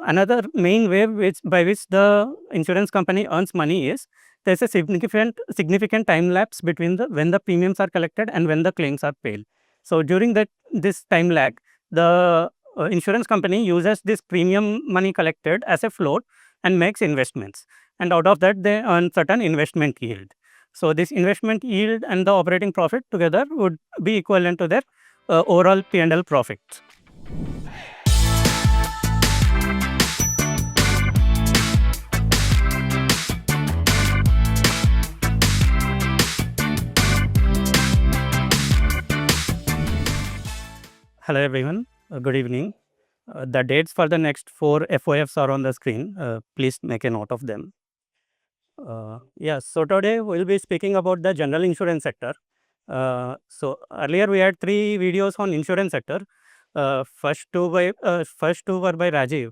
another main way by which the insurance company earns money is there's a significant time lapse between when the premiums are collected and when the claims are paid. So during this time lag, the insurance company uses this premium money collected as a float and makes investments, and out of that they earn certain investment yield. So this investment yield and the operating profit together would be equivalent to their overall P&L profits. Hello everyone, good evening. The dates for the next 4 FOFs are on the screen. Please make a note of them. So today we'll be speaking about the general insurance sector. So earlier we had 3 videos on insurance sector. First two were by Rajiv.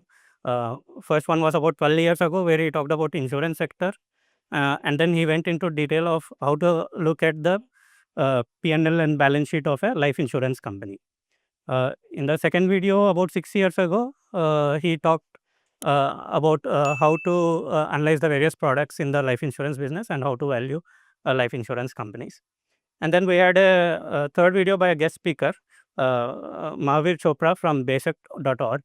First one was about 12 years ago, where he talked about insurance sector, and then he went into detail of how to look at the P&L and balance sheet of a life insurance company. In the second video about 6 years ago, he talked about how to analyze the various products in the life insurance business and how to value life insurance companies. And then we had a third video by a guest speaker, Mahavir Chopra from basic.org.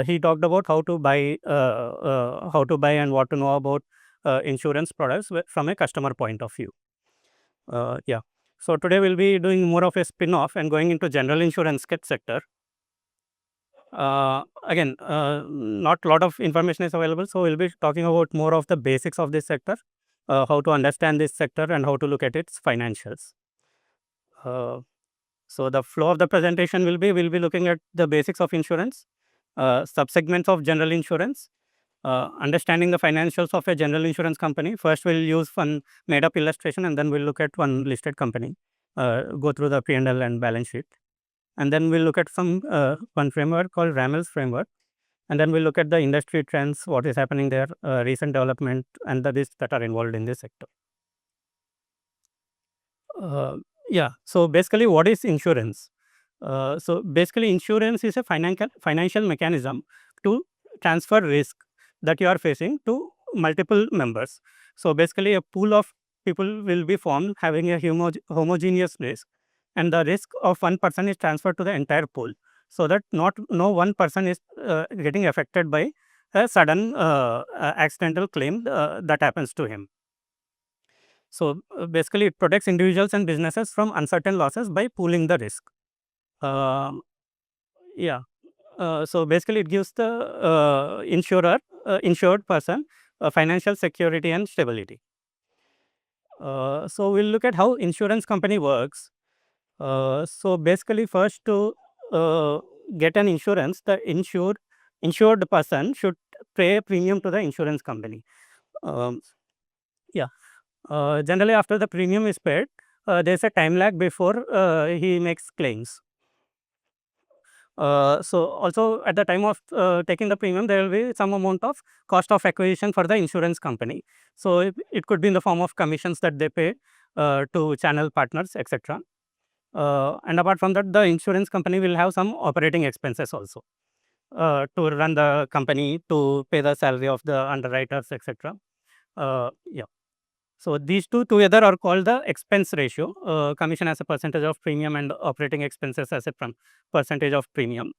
He talked about how to buy and what to know about insurance products from a customer point of view. So today we'll be doing more of a spin-off and going into general insurance sector. Again, not a lot of information is available, so we'll be talking about more of the basics of this sector, how to understand this sector and how to look at its financials. So the flow of the presentation will be, we'll be looking at the basics of insurance, subsegments of general insurance, understanding the financials of a general insurance company. First we'll use one made up illustration, and then we'll look at one listed company, go through the P&L and balance sheet, and then we'll look at some one framework called RAMELS framework, and then we'll look at the industry trends, what is happening there, recent development, and the risks that are involved in this sector. So basically what is insurance? So basically insurance is a financial mechanism to transfer risk that you are facing to multiple members. So basically a pool of people will be formed having a homogeneous risk, and the risk of one person is transferred to the entire pool, so that no one person is getting affected by a sudden accidental claim that happens to him. So basically it protects individuals and businesses from uncertain losses by pooling the risk. So basically it gives the insured person financial security and stability. So we'll look at how insurance company works. So basically first to get an insurance, the insured person should pay a premium to the insurance company. Generally after the premium is paid, there's a time lag before he makes claims. So also at the time of taking the premium, there will be some amount of cost of acquisition for the insurance company. So it could be in the form of commissions that they pay to channel partners, etc. And apart from that, the insurance company will have some operating expenses also to run the company, to pay the salary of the underwriters, etc. So these two together are called the expense ratio, commission as a percentage of premium and operating expenses as a percentage of premium.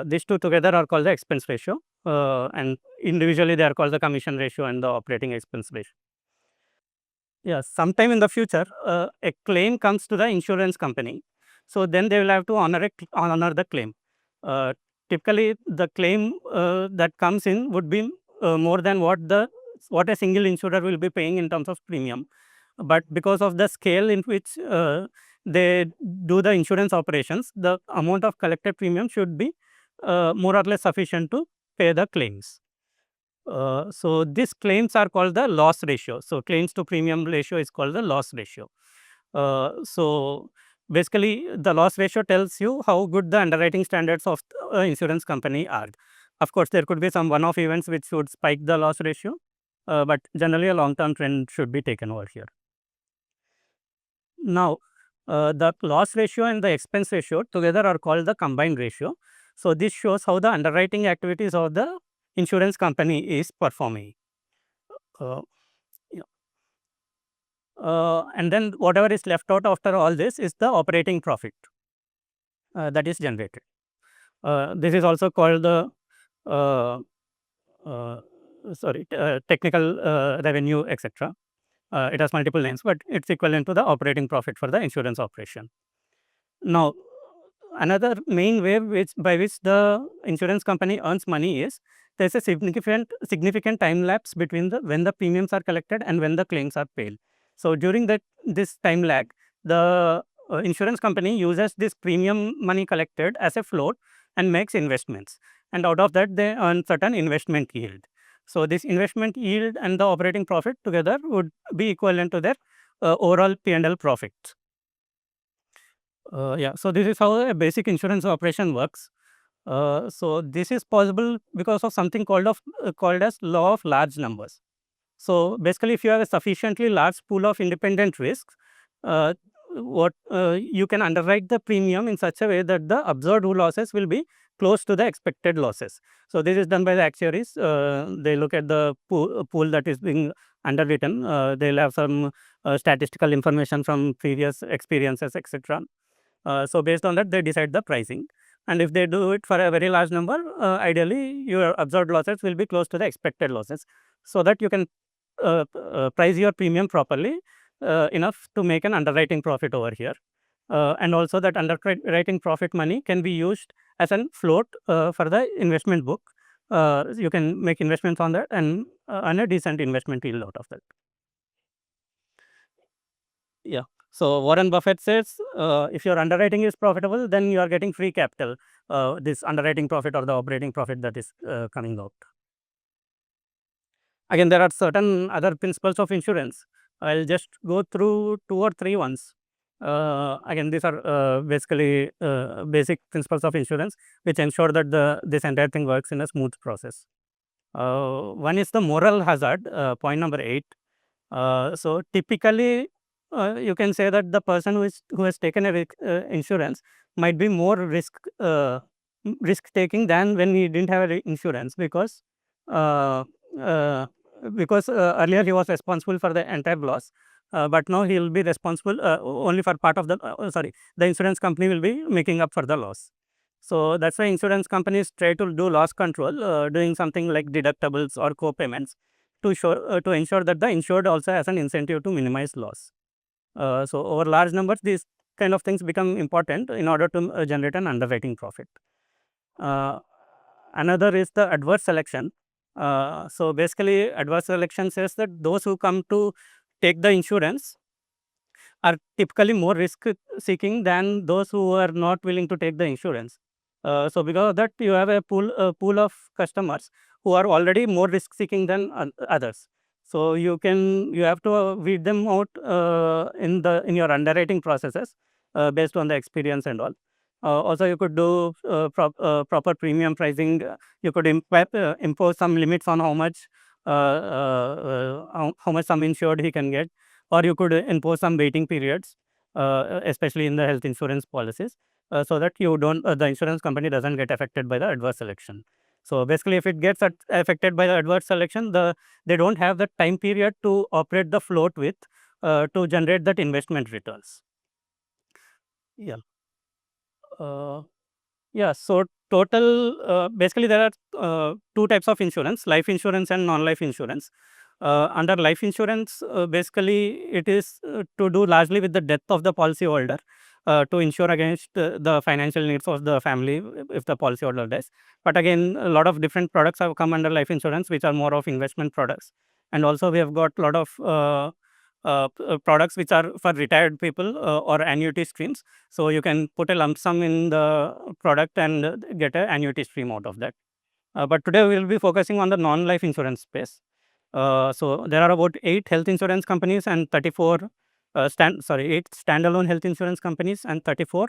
These two together are called the expense ratio, and individually they are called the commission ratio and the operating expense ratio. Sometime in the future, a claim comes to the insurance company, so then they will have to honor the claim. Typically, the claim that comes in would be more than what a single insurer will be paying in terms of premium. But because of the scale in which they do the insurance operations, the amount of collected premium should be more or less sufficient to pay the claims. So these claims are called the loss ratio. So claims to premium ratio is called the loss ratio. So basically the loss ratio tells you how good the underwriting standards of the insurance company are. Of course, there could be some one-off events which would spike the loss ratio, but generally a long-term trend should be taken over here. Now, the loss ratio and the expense ratio together are called the combined ratio. So this shows how the underwriting activities of the insurance company is performing. Uh, yeah. And then whatever is left out after all this is the operating profit that is generated. This is also called the uh, uh, technical revenue, etc. It has multiple names, but it's equivalent to the operating profit for the insurance operation. Now, another main way by which the insurance company earns money is there's a significant time lapse between when the premiums are collected and when the claims are paid. So during this time lag, the insurance company uses this premium money collected as a float and makes investments, and out of that they earn certain investment yield. So this investment yield and the operating profit together would be equivalent to their overall P&L profits. Yeah, so this is how a basic insurance operation works. So this is possible because of something called as law of large numbers. So basically, if you have a sufficiently large pool of independent risks, uh, you can underwrite the premium in such a way that the observed losses will be close to the expected losses. So this is done by the actuaries. They look at the pool that is being underwritten. They'll have some statistical information from previous experiences, etc. So based on that, they decide the pricing. And if they do it for a very large number, ideally your observed losses will be close to the expected losses, so that you can price your premium properly enough to make an underwriting profit over here. And also that underwriting profit money can be used as a float for the investment book. You can make investments on that and earn a decent investment yield out of that. Yeah. So Warren Buffett says, if your underwriting is profitable, then you are getting free capital, this underwriting profit or the operating profit that is coming out. Again, there are certain other principles of insurance. I'll just go through 2 or 3 ones. Again, these are basically basic principles of insurance which ensure that this entire thing works in a smooth process. One is the moral hazard, point number 8. So typically, you can say that the person who has taken a insurance might be more risk taking than when he didn't have insurance, uh, uh, because earlier he was responsible for the entire loss, but now he will be responsible only for part of the insurance company will be making up for the loss. So that's why insurance companies try to do loss control, doing something like deductibles or co-payments to ensure that the insured also has an incentive to minimize loss. So over large numbers, these kind of things become important in order to generate an underwriting profit. Another is the adverse selection. So basically, adverse selection says that those who come to take the insurance are typically more risk seeking than those who are not willing to take the insurance. So because of that, you have a pool of customers who are already more risk seeking than others. So you have to weed them out in your underwriting processes based on the experience and all. Also, you could do proper premium pricing. You could impose some limits on how much sum insured he can get, or you could impose some waiting periods, especially in the health insurance policies, so that the insurance company doesn't get affected by the adverse selection. So basically, if it gets affected by the adverse selection, they don't have the time period to operate the float with to generate that investment returns. Yeah. Yeah. So total, basically there are two types of insurance: life insurance and non-life insurance. Under life insurance, basically it is to do largely with the death of the policyholder, to ensure against the financial needs of the family if the policyholder dies. But again, a lot of different products have come under life insurance, which are more of investment products. And also we have got a lot of products which are for retired people or annuity streams. So you can put a lump sum in the product and get an annuity stream out of that. But today we will be focusing on the non-life insurance space. So there are about 8 health insurance companies and 34 8 standalone health insurance companies and 34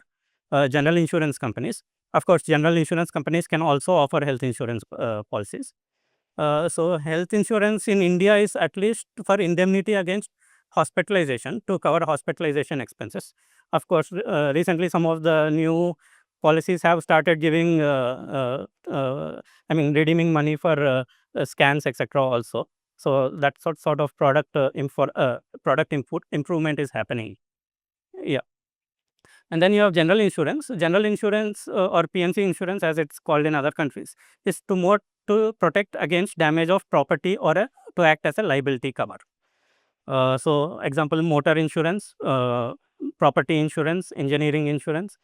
general insurance companies. Of course, general insurance companies can also offer health insurance policies. So health insurance in India is at least for indemnity against hospitalization, to cover hospitalization expenses. Of course, recently some of the new policies have started giving, redeeming money for scans, etc. also. So that sort of product product improvement is happening. Yeah. And then you have general insurance. General insurance or PNC insurance, as it's called in other countries, is to protect against damage of property or to act as a liability cover. So example, motor insurance, property insurance, engineering insurance,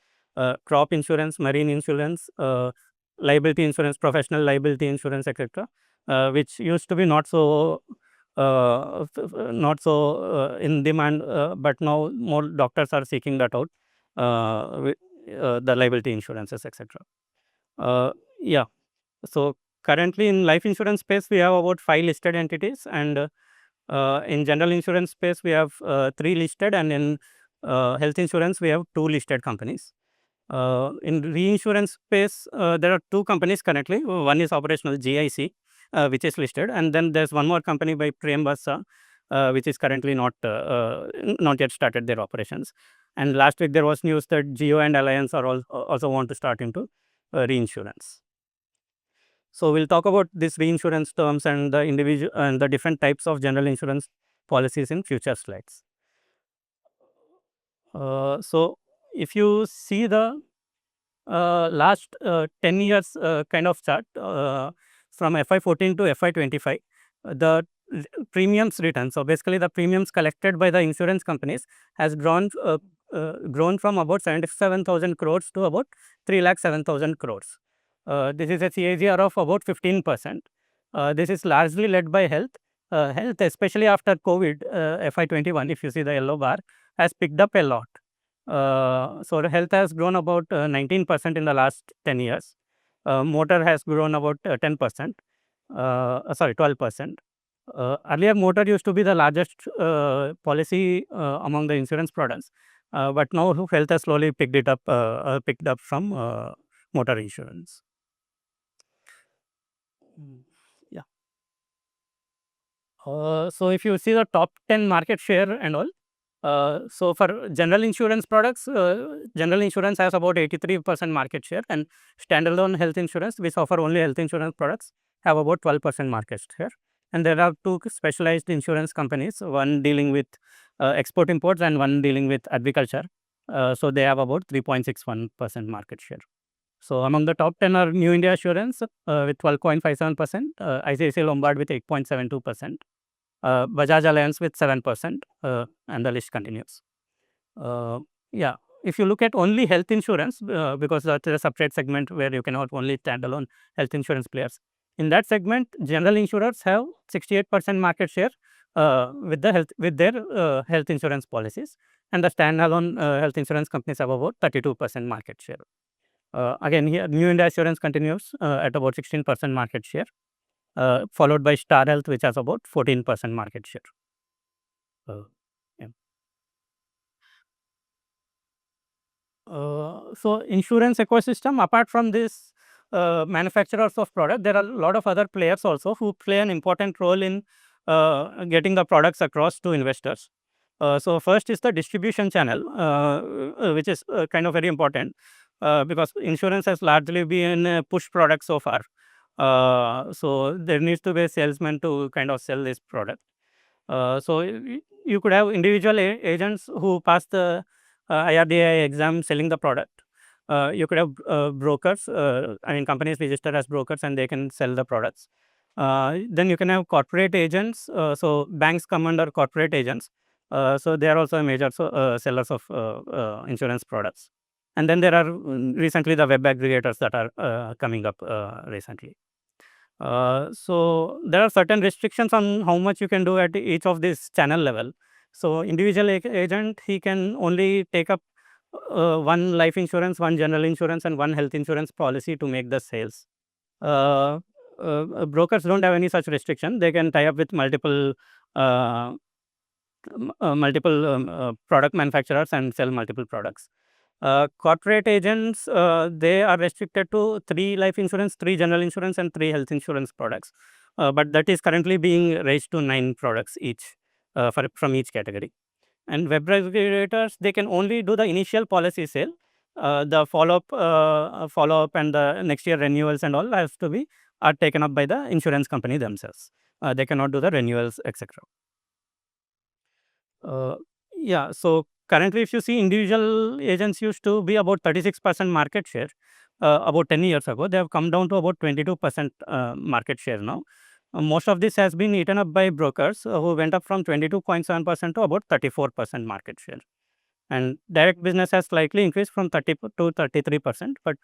crop insurance, marine insurance, liability insurance, professional liability insurance, etc., which used to be not so in demand, but now more doctors are seeking that out, the liability insurances, etc. Yeah. So currently in life insurance space, we have about 5 listed entities, and in general insurance space, we have 3 listed, and in health insurance, we have 2 listed companies. In reinsurance space, there are 2 companies currently. One is operational, GIC, which is listed, and then there's one more company by Prem Bassa, which is currently not yet started their operations. And last week there was news that Geo and Alliance are also want to start into reinsurance. So we'll talk about this reinsurance terms and the individual and the different types of general insurance policies in future slides. So if you see the last 10 years kind of chart, from FY14 to FY25, the premiums return. So basically, the premiums collected by the insurance companies has grown from about 77,000 crores to about 3,07,000 crores. This is a CAGR of about 15%. This is largely led by health. Health, especially after COVID, FY21, if you see the yellow bar, has picked up a lot. So health has grown about 19% in the last 10 years. Motor has grown about 10%. 12%. Earlier, motor used to be the largest policy among the insurance products, but now health has slowly picked up from motor insurance. Yeah. So if you see the top 10 market share and all, so for general insurance products, general insurance has about 83% market share, and standalone health insurance, which offer only health insurance products, have about 12% market share. And there are 2 specialized insurance companies, one dealing with export imports and one dealing with agriculture. So they have about 3.61% market share. So among the top 10 are New India Assurance with 12.57%, ICICI Lombard with 8.72%. Bajaj Alliance with 7%, and the list continues. Yeah, if you look at only health insurance, because that's a separate segment where you cannot only standalone health insurance players. In that segment, general insurers have 68% market share with their health insurance policies, and the standalone health insurance companies have about 32% market share. Again, here New India Assurance continues at about 16% market share, followed by Star Health, which has about 14% market share. Yeah. So insurance ecosystem, apart from this manufacturers of product, there are a lot of other players also who play an important role in getting the products across to investors. So first is the distribution channel, which is kind of very important, because insurance has largely been a push product so far. So there needs to be a salesman to kind of sell this product. So you could have individual agents who pass the IRDAI exam selling the product. You could have brokers, companies registered as brokers, and they can sell the products. Then you can have corporate agents. So banks come under corporate agents. So they are also a major sellers of insurance products. And then there are recently the web aggregators that are coming up recently. So there are certain restrictions on how much you can do at each of this channel level. So individual agent, he can only take up one life insurance, one general insurance, and one health insurance policy to make the sales. Brokers don't have any such restriction. They can tie up with multiple product manufacturers and sell multiple products. Corporate agents, they are restricted to 3 life insurance, 3 general insurance, and 3 health insurance products. But that is currently being raised to 9 products each from each category. And web aggregators, they can only do the initial policy sale, the follow-up and the next year renewals and all has to be are taken up by the insurance company themselves. They cannot do the renewals, etc. Yeah, so currently, if you see, individual agents used to be about 36% market share about 10 years ago. They have come down to about 22% market share now. Most of this has been eaten up by brokers who went up from 22.7% to about 34% market share. And direct business has slightly increased from 30 to 33%, but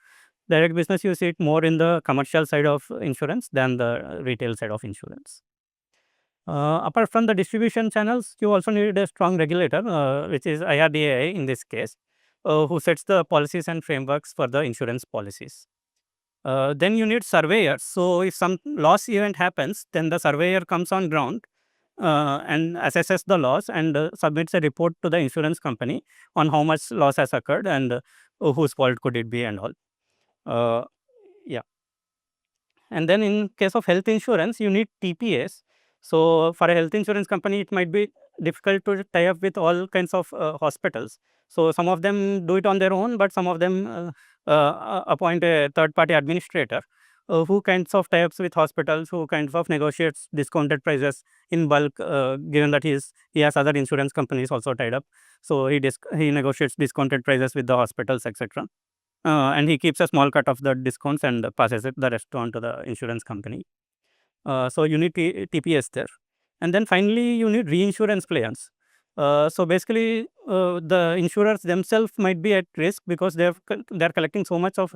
direct business you see it more in the commercial side of insurance than the retail side of insurance. Apart from the distribution channels, you also need a strong regulator, which is IRDAI in this case, who sets the policies and frameworks for the insurance policies. Then you need surveyors. So if some loss event happens, then the surveyor comes on ground and assesses the loss and submits a report to the insurance company on how much loss has occurred and whose fault could it be and all. Yeah. And then in case of health insurance, you need TPAs. So for a health insurance company, it might be difficult to tie up with all kinds of hospitals. So some of them do it on their own, but some of them appoint a third-party administrator who kinds of tie ups with hospitals, who kinds of negotiates discounted prices in bulk, given that he has other insurance companies also tied up. So he negotiates discounted prices with the hospitals, etc. And he keeps a small cut of the discounts and passes the rest on to the insurance company. So you need TPS there. And then finally, you need reinsurance plans. So basically, the insurers themselves might be at risk because they're collecting so much of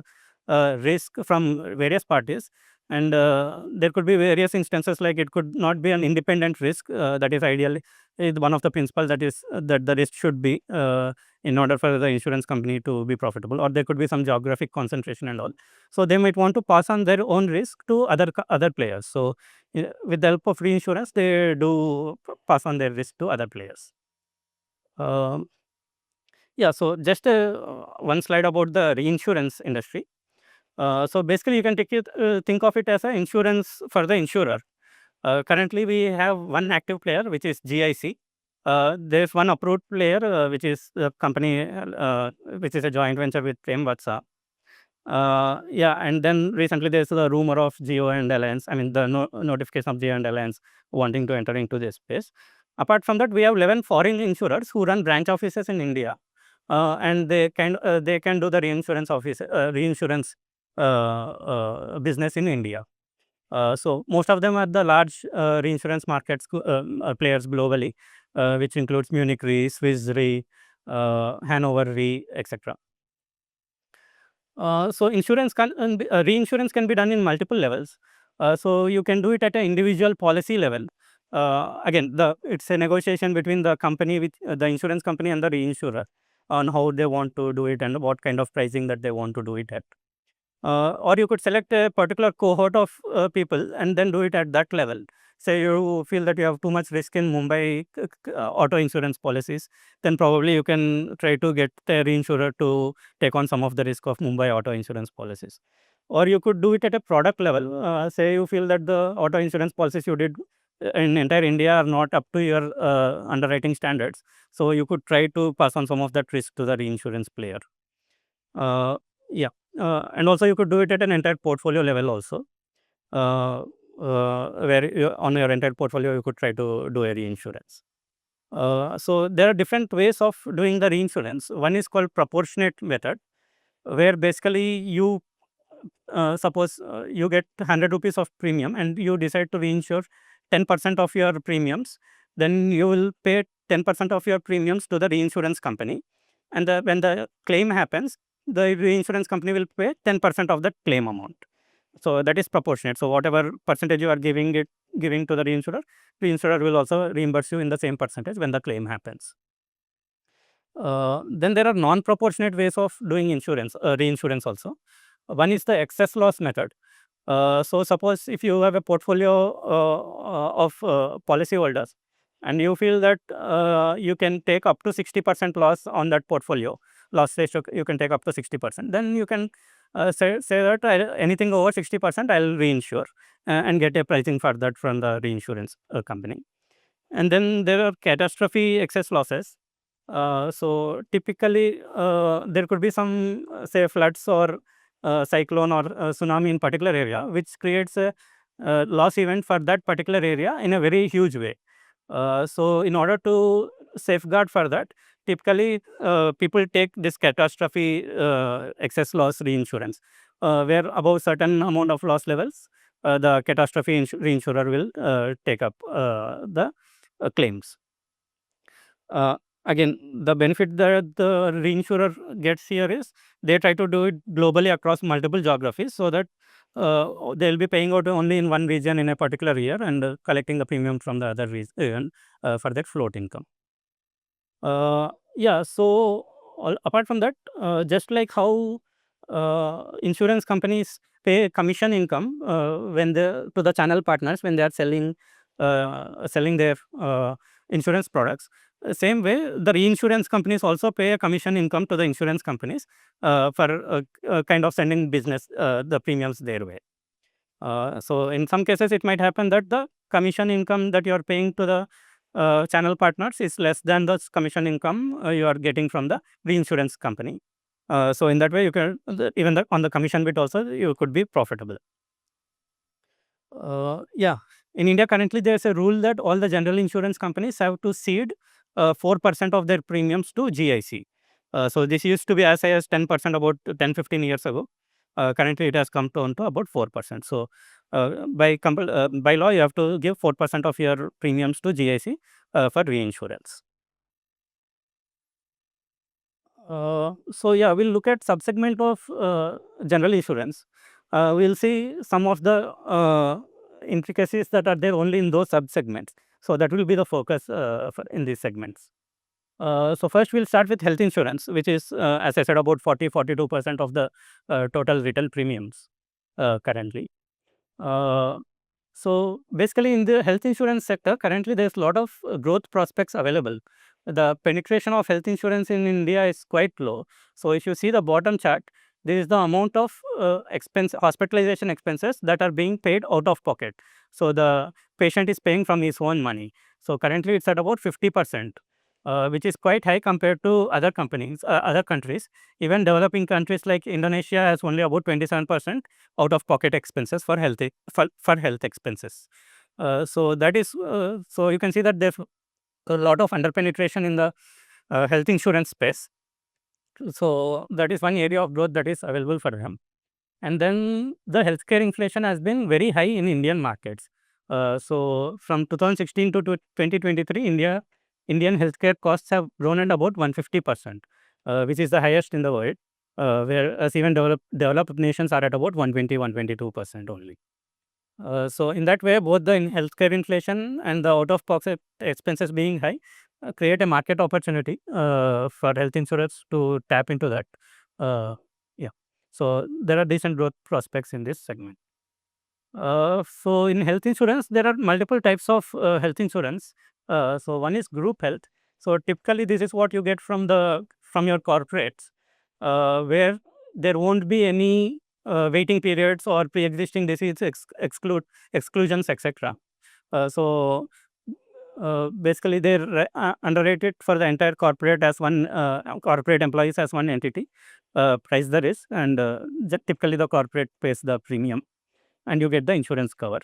risk from various parties. And there could be various instances like it could not be an independent risk. That is ideally one of the principles that is that the risk should be in order for the insurance company to be profitable, or there could be some geographic concentration and all. So they might want to pass on their own risk to other players. So with the help of reinsurance, they do pass on their risk to other players. Yeah, so just one slide about the reinsurance industry. So basically, you can think of it as an insurance for the insurer. Currently, we have one active player, which is GIC. There's one approved player, which is the company, which is a joint venture with Premvatsa. Yeah, and then recently there's the rumor of Geo and Alliance. I mean, the notification of Geo and Alliance wanting to enter into this space. Apart from that, we have 11 foreign insurers who run branch offices in India, and they can do the reinsurance business in India. So most of them are the large reinsurance markets players globally, which includes Munich Re, Swiss Re, Hanover Re, etc. So reinsurance can be done in multiple levels. So you can do it at an individual policy level. Again, it's a negotiation between the company with the insurance company and the reinsurer on how they want to do it and what kind of pricing that they want to do it at. Or you could select a particular cohort of people and then do it at that level. Say you feel that you have too much risk in Mumbai auto insurance policies, then probably you can try to get the reinsurer to take on some of the risk of Mumbai auto insurance policies. Or you could do it at a product level. Say you feel that the auto insurance policies you did in entire India are not up to your underwriting standards. So you could try to pass on some of that risk to the reinsurance player. Yeah. And also you could do it at an entire portfolio level also, where on your entire portfolio you could try to do a reinsurance. So there are different ways of doing the reinsurance. One is called proportionate method, where basically you suppose you get 100 rupees of premium and you decide to reinsure 10% of your premiums, then you will pay 10% of your premiums to the reinsurance company, and when the claim happens, the reinsurance company will pay 10% of that claim amount. So that is proportionate. So whatever percentage you are giving to the reinsurer will also reimburse you in the same percentage when the claim happens. Then there are non-proportionate ways of doing reinsurance also. One is the excess loss method. So suppose if you have a portfolio of policyholders and you feel that you can take up to 60% loss on that portfolio, loss ratio you can take up to 60%, then you can say that anything over 60% I will reinsure and get a pricing for that from the reinsurance company. And then there are catastrophe excess losses. So typically, there could be some, say, floods or cyclone or tsunami in particular area, which creates a loss event for that particular area in a very huge way. So in order to safeguard for that, typically people take this catastrophe excess loss reinsurance, where above certain amount of loss levels, the catastrophe reinsurer will take up the claims. Again, the benefit that the reinsurer gets here is they try to do it globally across multiple geographies, so that they'll be paying out only in one region in a particular year and collecting the premium from the other region for that float income. Yeah, so apart from that, just like how insurance companies pay commission income when they to the channel partners when they are selling their insurance products. Same way, the reinsurance companies also pay a commission income to the insurance companies for kind of sending business the premiums their way. So in some cases, it might happen that the commission income that you are paying to the channel partners is less than the commission income you are getting from the reinsurance company. So in that way, you can even on the commission bit also you could be profitable. Yeah, in India currently there is a rule that all the general insurance companies have to cede 4% of their premiums to GIC. So this used to be as high as 10% about 10-15 years ago. Currently, it has come down to about 4%. So by law, you have to give 4% of your premiums to GIC for reinsurance. So yeah, we'll look at subsegment of general insurance. We'll see some of the intricacies that are there only in those subsegments. So that will be the focus in these segments. So first we'll start with health insurance, which is, as I said, about 42% of the total retail premiums currently. So basically, in the health insurance sector, currently there's a lot of growth prospects available. The penetration of health insurance in India is quite low. So if you see the bottom chart, there is the amount of hospitalization expenses that are being paid out of pocket. So the patient is paying from his own money. So currently it's at about 50%, which is quite high compared to other countries. Even developing countries like Indonesia has only about 27% out of pocket expenses for health expenses. So that is so you can see that there's a lot of underpenetration in the health insurance space. So that is one area of growth that is available for them. And then the healthcare inflation has been very high in Indian markets. So from 2016 to 2023, Indian healthcare costs have grown at about 150%, which is the highest in the world, whereas even developed nations are at about 120-122% only. So in that way, both the healthcare inflation and the out-of-pocket expenses being high create a market opportunity for health insurers to tap into that. Yeah, so there are decent growth prospects in this segment. So in health insurance, there are multiple types of health insurance. So one is group health. So typically, this is what you get from your corporates, where there won't be any waiting periods or pre-existing disease exclusions, etc. So basically, they're underrated for the entire corporate as one corporate employees as one entity, price the risk, and typically the corporate pays the premium, and you get the insurance cover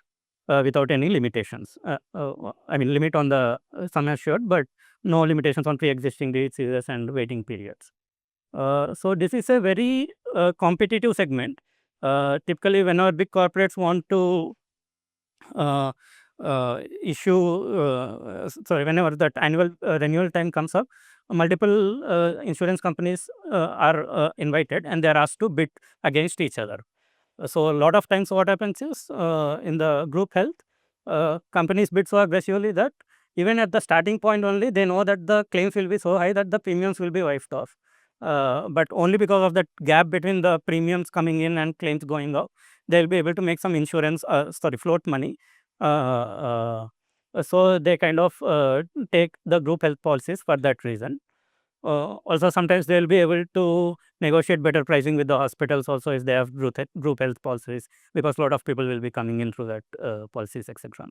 without any limitations. I mean, limit on the sum assured, but no limitations on pre-existing diseases and waiting periods. So this is a very competitive segment. Typically, whenever big corporates want to uh, whenever that annual renewal time comes up, multiple insurance companies are invited and they are asked to bid against each other. So a lot of times what happens is in the group health, companies bid so aggressively that even at the starting point only, they know that the claims will be so high that the premiums will be wiped off. But only because of that gap between the premiums coming in and claims going out, they will be able to make some float money. So they kind of take the group health policies for that reason. Also, sometimes they will be able to negotiate better pricing with the hospitals also if they have group health policies, because a lot of people will be coming in through that policies, etc.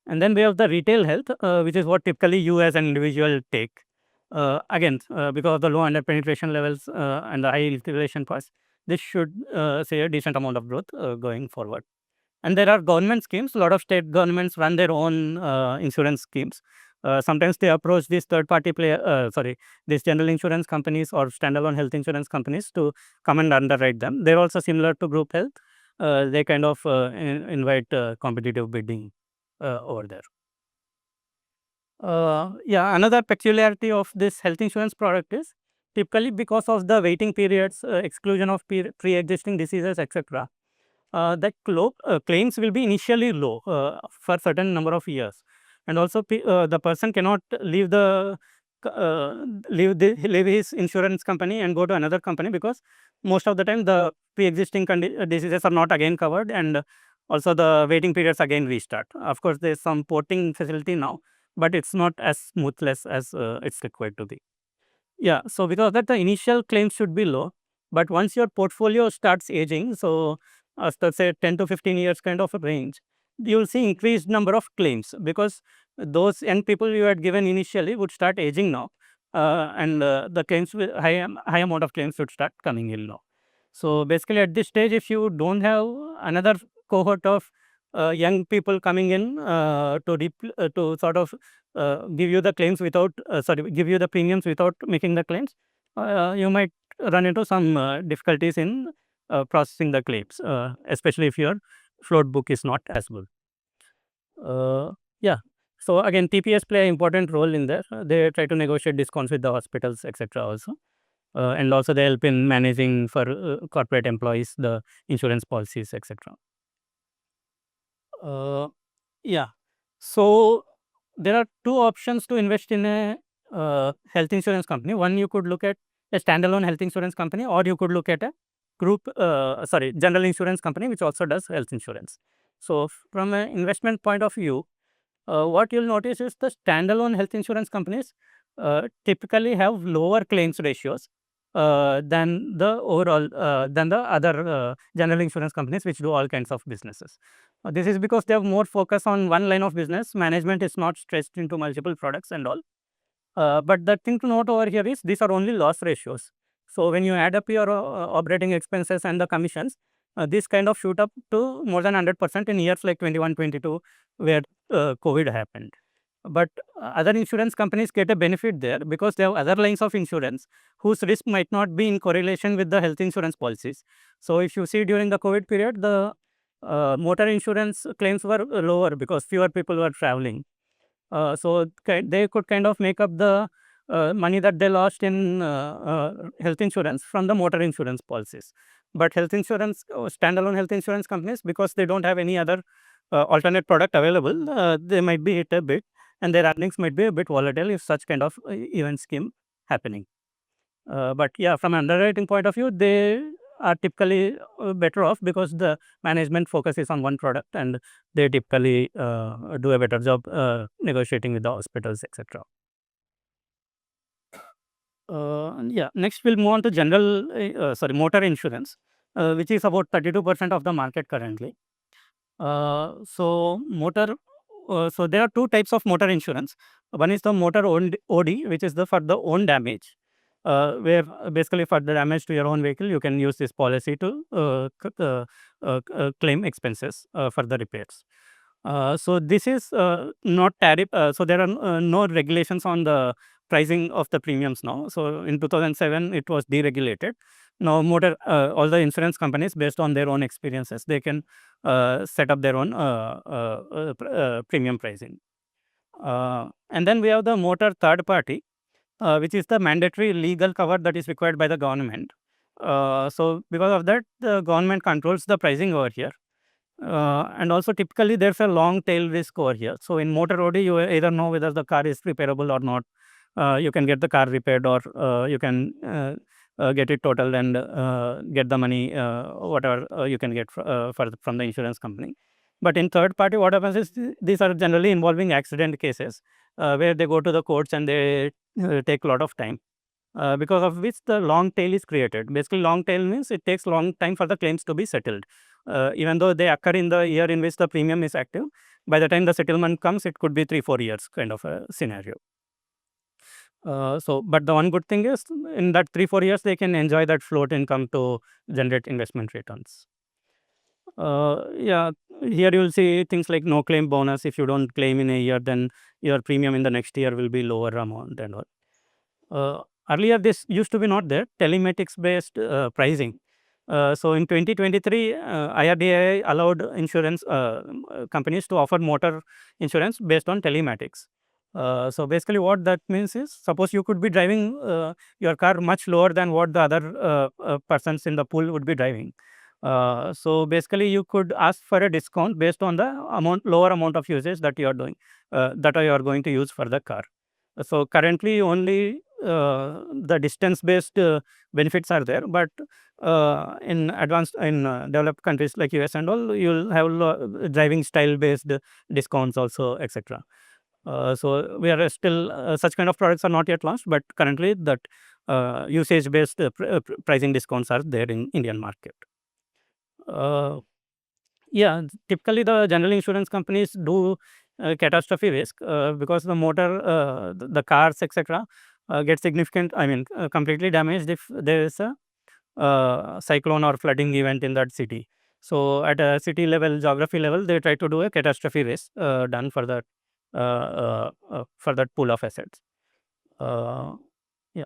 And then we have the retail health, which is what typically you as an individual take. Again, because of the low under penetration levels and the high utilization costs, this should see a decent amount of growth going forward. And there are government schemes. A lot of state governments run their own insurance schemes. Sometimes they approach these third-party these general insurance companies or standalone health insurance companies to come and underwrite them. They're also similar to group health. They kind of invite competitive bidding over there. Yeah, another peculiarity of this health insurance product is typically because of the waiting periods, exclusion of pre-existing diseases, etc. The claims will be initially low for certain number of years, and also the person cannot leave leave his insurance company and go to another company, because most of the time the pre-existing diseases are not again covered, and also the waiting periods again restart. Of course, there is some porting facility now, but it's not as smoothless as it's required to be. Yeah, so because of that, the initial claims should be low, but once your portfolio starts aging, so after say 10 to 15 years kind of a range, you will see increased number of claims, because those young people you had given initially would start aging now, and the claims will high amount of claims should start coming in now. So basically, at this stage, if you don't have another cohort of young people coming in to sort of give you the claims without give you the premiums without making the claims, you might run into some difficulties in processing the claims, especially if your float book is not as good. Yeah. So again, TPS play an important role in there. They try to negotiate discounts with the hospitals, etc. Also, and also they help in managing for corporate employees the insurance policies, etc. Yeah. So there are two options to invest in a health insurance company. One, you could look at a standalone health insurance company, or you could look at a general insurance company which also does health insurance. So from an investment point of view, what you'll notice is the standalone health insurance companies typically have lower claims ratios than the overall than the other general insurance companies which do all kinds of businesses. This is because they have more focus on one line of business. Management is not stretched into multiple products and all. But the thing to note over here is these are only loss ratios. So when you add up your operating expenses and the commissions, this kind of shoot up to more than 100% in years like 21, 22, where COVID happened. But other insurance companies get a benefit there because they have other lines of insurance whose risk might not be in correlation with the health insurance policies. So if you see during the COVID period, the motor insurance claims were lower because fewer people were traveling. So they could kind of make up the money that they lost in health insurance from the motor insurance policies. But health insurance, standalone health insurance companies, because they don't have any other alternate product available, they might be hit a bit, and their earnings might be a bit volatile if such kind of events came happening. But yeah, from an underwriting point of view, they are typically better off because the management focuses on one product, and they typically do a better job negotiating with the hospitals, etc. Yeah, next we'll move on to motor insurance, which is about 32% of the market currently. So there are two types of motor insurance. One is the motor owned OD, which is for the own damage, where basically for the damage to your own vehicle, you can use this policy to claim expenses for the repairs. So this is not tariff. So there are no regulations on the pricing of the premiums now. So in 2007, it was deregulated. Now all the insurance companies, based on their own experiences, they can set up their own premium pricing. And then we have the motor third party, which is the mandatory legal cover that is required by the government. So because of that, the government controls the pricing over here. And also typically there's a long tail risk over here. So in motor OD, you either know whether the car is repairable or not. You can get the car repaired, or you can get it totaled and get the money, whatever you can get from the insurance company. But in third party, what happens is these are generally involving accident cases where they go to the courts and they take a lot of time. Because of which the long tail is created. Basically, long tail means it takes long time for the claims to be settled. Even though they occur in the year in which the premium is active, by the time the settlement comes, it could be 3-4 years kind of a scenario. But the one good thing is in that 3-4 years they can enjoy that float income to generate investment returns. Yeah, here you will see things like no claim bonus. If you don't claim in a year, then your premium in the next year will be lower amount and all. Earlier, this used to be not there, telematics based pricing. So in 2023, IRDAI allowed insurance companies to offer motor insurance based on telematics. So basically, what that means is, suppose you could be driving your car much lower than what the other persons in the pool would be driving. So basically, you could ask for a discount based on the lower amount of usage that you are doing, that you are going to use for the car. So currently, only the distance based benefits are there, but in advanced in developed countries like US and all, you'll have driving style based discounts also, etc. So we are still such kind of products are not yet launched, but currently that usage based pricing discounts are there in Indian market. uh, yeah, typically the general insurance companies do catastrophe risk because the motor, the cars, etc., get significant. I mean, completely damaged if there is a cyclone or flooding event in that city. So at a city level, geography level, they try to do a catastrophe risk done for that pool of assets. Uh, yeah.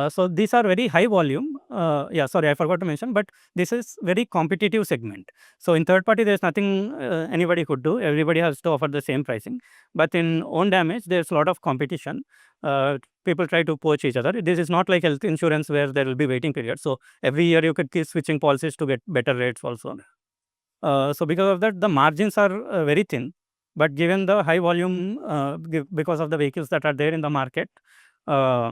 So these are very high volume. Yeah, sorry, I forgot to mention, but this is very competitive segment. So in third party, there's nothing anybody could do. Everybody has to offer the same pricing. But in own damage, there's a lot of competition. People try to poach each other. This is not like health insurance where there will be waiting period. So every year you could keep switching policies to get better rates also. So because of that, the margins are very thin. But given the high volume, because of the vehicles that are there in the market, uh,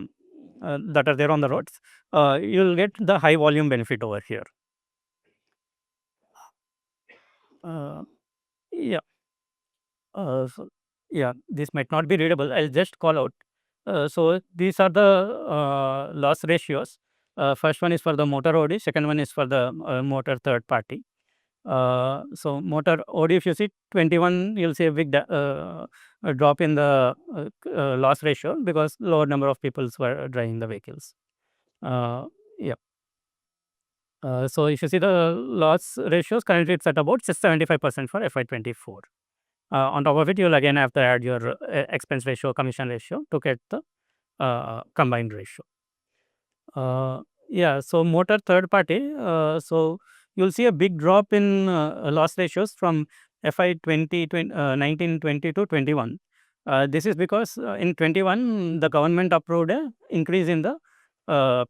that are there on the roads, you'll get the high volume benefit over here. Uh, yeah. So yeah, this might not be readable. I'll just call out. So these are the loss ratios. First one is for the motor OD. Second one is for the motor third party. So motor OD, if you see 21, you'll see a big a drop in the loss ratio because lower number of people were driving the vehicles. Yeah. So if you see the loss ratios, currently it's at about 75% for FY24. On top of it, you'll again have to add your expense ratio, commission ratio to get the combined ratio. Yeah, so motor third party, so you'll see a big drop in loss ratios from FY 19, 20 to 21. This is because in 21, the government approved a increase in the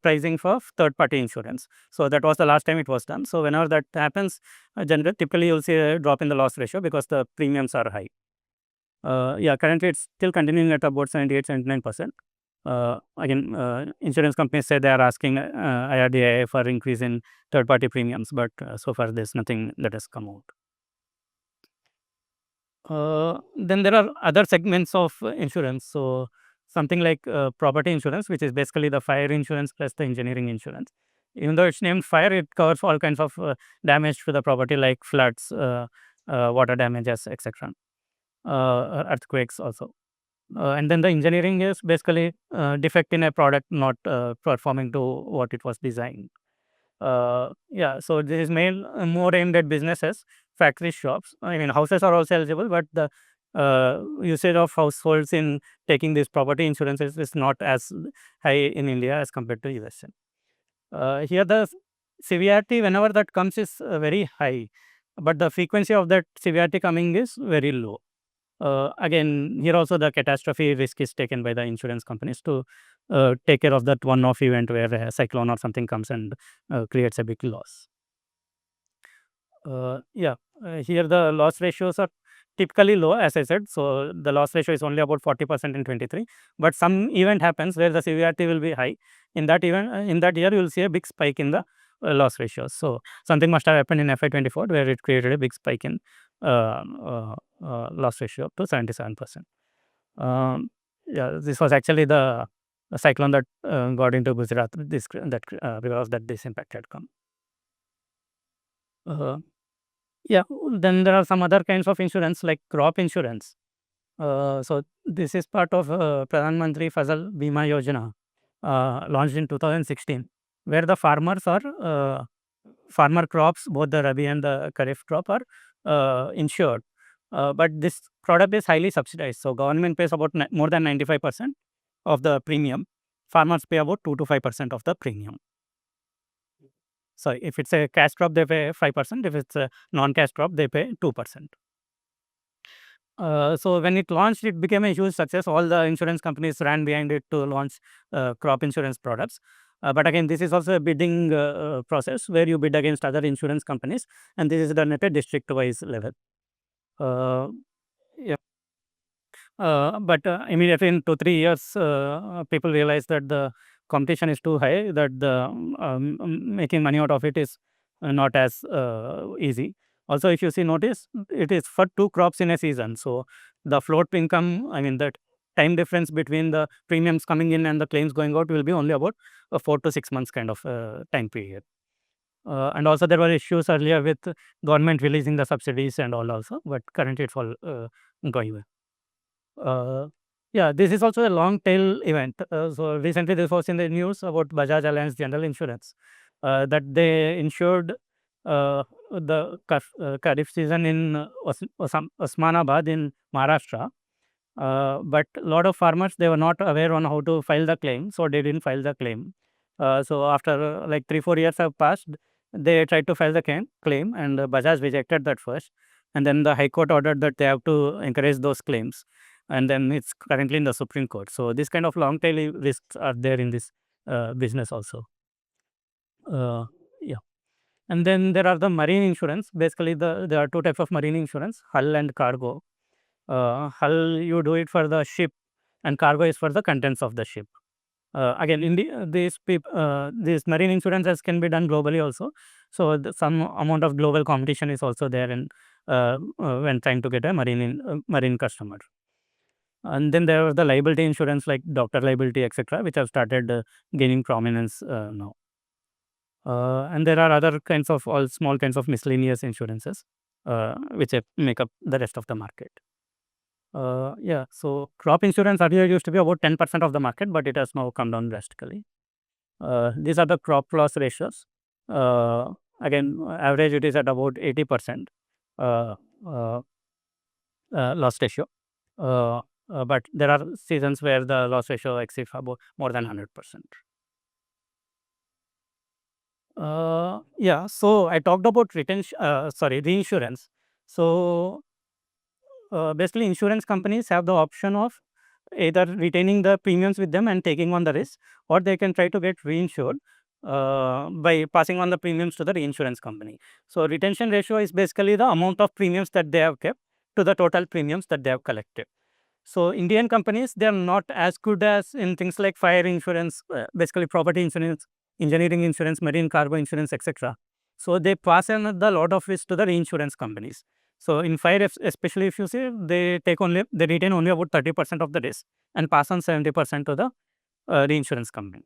pricing for third party insurance. So that was the last time it was done. So whenever that happens, generally, typically you'll see a drop in the loss ratio because the premiums are high. Yeah, currently it's still continuing at about 78-79%. Again, insurance companies say they are asking IRDAI for increase in third party premiums, but so far there's nothing that has come out. Then there are other segments of insurance. So something like property insurance, which is basically the fire insurance plus the engineering insurance. Even though it's named fire, it covers all kinds of damage to the property like floods, water damages, etc. Earthquakes also. And then the engineering is basically defect in a product not performing to what it was designed. Yeah, so this is more aimed at businesses, factory shops. I mean, houses are also eligible, but the usage of households in taking these property insurances is not as high in India as compared to USA. Here, the severity, whenever that comes, is very high, but the frequency of that severity coming is very low. Again, here also the catastrophe risk is taken by the insurance companies to take care of that one-off event where a cyclone or something comes and creates a big loss. Yeah, here the loss ratios are typically low, as I said. So the loss ratio is only about 40% in 23. But some event happens where the severity will be high. In that event, in that year, you will see a big spike in the loss ratios. So something must have happened in FY24 where it created a big spike in loss ratio up to 77%. Yeah, this was actually the cyclone that got into Gujarat. Because that this impact had come. Yeah, then there are some other kinds of insurance like crop insurance. So this is part of Pradhan Mantri Fasal Bima Yojana, launched in 2016, where the farmers are farmer crops, both the Rabi and the Kharif crop are insured. But this product is highly subsidized. So government pays about more than 95% of the premium. Farmers pay about 2 to 5% of the premium. So if it's a cash crop, they pay 5%. If it's a non-cash crop, they pay 2%. So when it launched, it became a huge success. All the insurance companies ran behind it to launch crop insurance products. But again, this is also a bidding process where you bid against other insurance companies, and this is done at a district-wise level. Uh, yeah. But immediately in 2 3 years, people realize that the competition is too high, that the making money out of it is not as easy. Also, if you see, notice it is for 2 crops in a season. So the float income, I mean, that time difference between the premiums coming in and the claims going out will be only about a 4 to 6 months kind of time period. And also there were issues earlier with government releasing the subsidies and all also, but currently it's all going well. Uh, yeah, this is also a long tail event. So recently, this was in the news about Bajaj Allianz General Insurance, that they insured the Kharif season in Osmanabad in Maharashtra. But a lot of farmers, they were not aware on how to file the claim, so they didn't file the claim. So after like 3 4 years have passed, they tried to file the claim, and Bajaj rejected that first, and then the High Court ordered that they have to encourage those claims, and then it's currently in the Supreme Court. So this kind of long tail risks are there in this business also. Uh, yeah, and then there are the marine insurance. Basically, there are two types of marine insurance: hull and cargo. Hull, you do it for the ship, and cargo is for the contents of the ship. Again, in these marine insurances can be done globally also. So some amount of global competition is also there in when trying to get a marine customer. And then there are the liability insurance like doctor liability, etc., which have started gaining prominence now. And there are other kinds of all small kinds of miscellaneous insurances, which make up the rest of the market. Yeah, so crop insurance earlier used to be about 10% of the market, but it has now come down drastically. These are the crop loss ratios. Again, average it is at about 80% uh, uh, loss ratio. But there are seasons where the loss ratio exceeds about more than 100%. Yeah, so I talked about reinsurance. So basically, insurance companies have the option of either retaining the premiums with them and taking on the risk, or they can try to get reinsured by passing on the premiums to the reinsurance company. So retention ratio is basically the amount of premiums that they have kept to the total premiums that they have collected. So Indian companies, they are not as good as in things like fire insurance, basically property insurance, engineering insurance, marine cargo insurance, etc. So they pass on the lot of risk to the reinsurance companies. So in fire, especially if you see, they retain only about 30% of the risk and pass on 70% to the reinsurance company.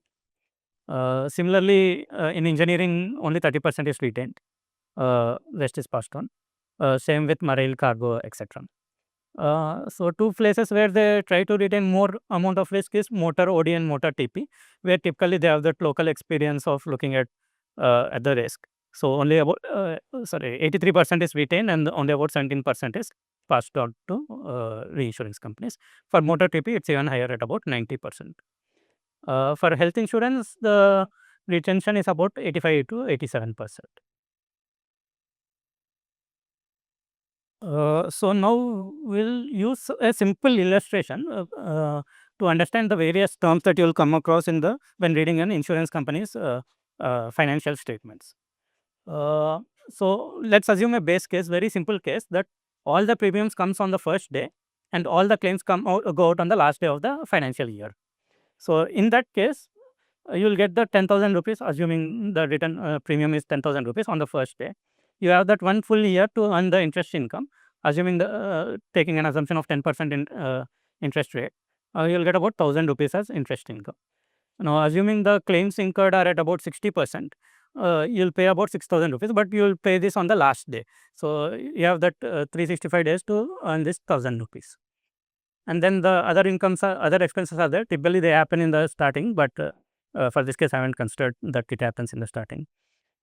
Similarly, in engineering, only 30% is retained. Rest is passed on. Same with marine cargo, etc. So two places where they try to retain more amount of risk is motor OD and motor TP, where typically they have that local experience of looking at the risk. So only about 83% is retained and only about 17% is passed on to reinsurance companies. For motor TP, it's even higher at about 90%. For health insurance, the retention is about 85 to 87%. So now we'll use a simple illustration to understand the various terms that you will come across in the when reading an insurance company's financial statements. Uh, so let's assume a base case, very simple case, that all the premiums comes on the first day and all the claims go out on the last day of the financial year. So in that case, you will get the 10,000 rupees, assuming the return premium is 10,000 rupees on the first day. You have that one full year to earn the interest income, assuming taking an assumption of 10% interest rate. You will get about 1,000 rupees as interest income. Now, assuming the claims incurred are at about 60%, you will pay about 6,000 rupees, but you will pay this on the last day. So you have that 365 days to earn this 1,000 rupees. And then the other other expenses are there. Typically, they happen in the starting, but for this case, I haven't considered that it happens in the starting.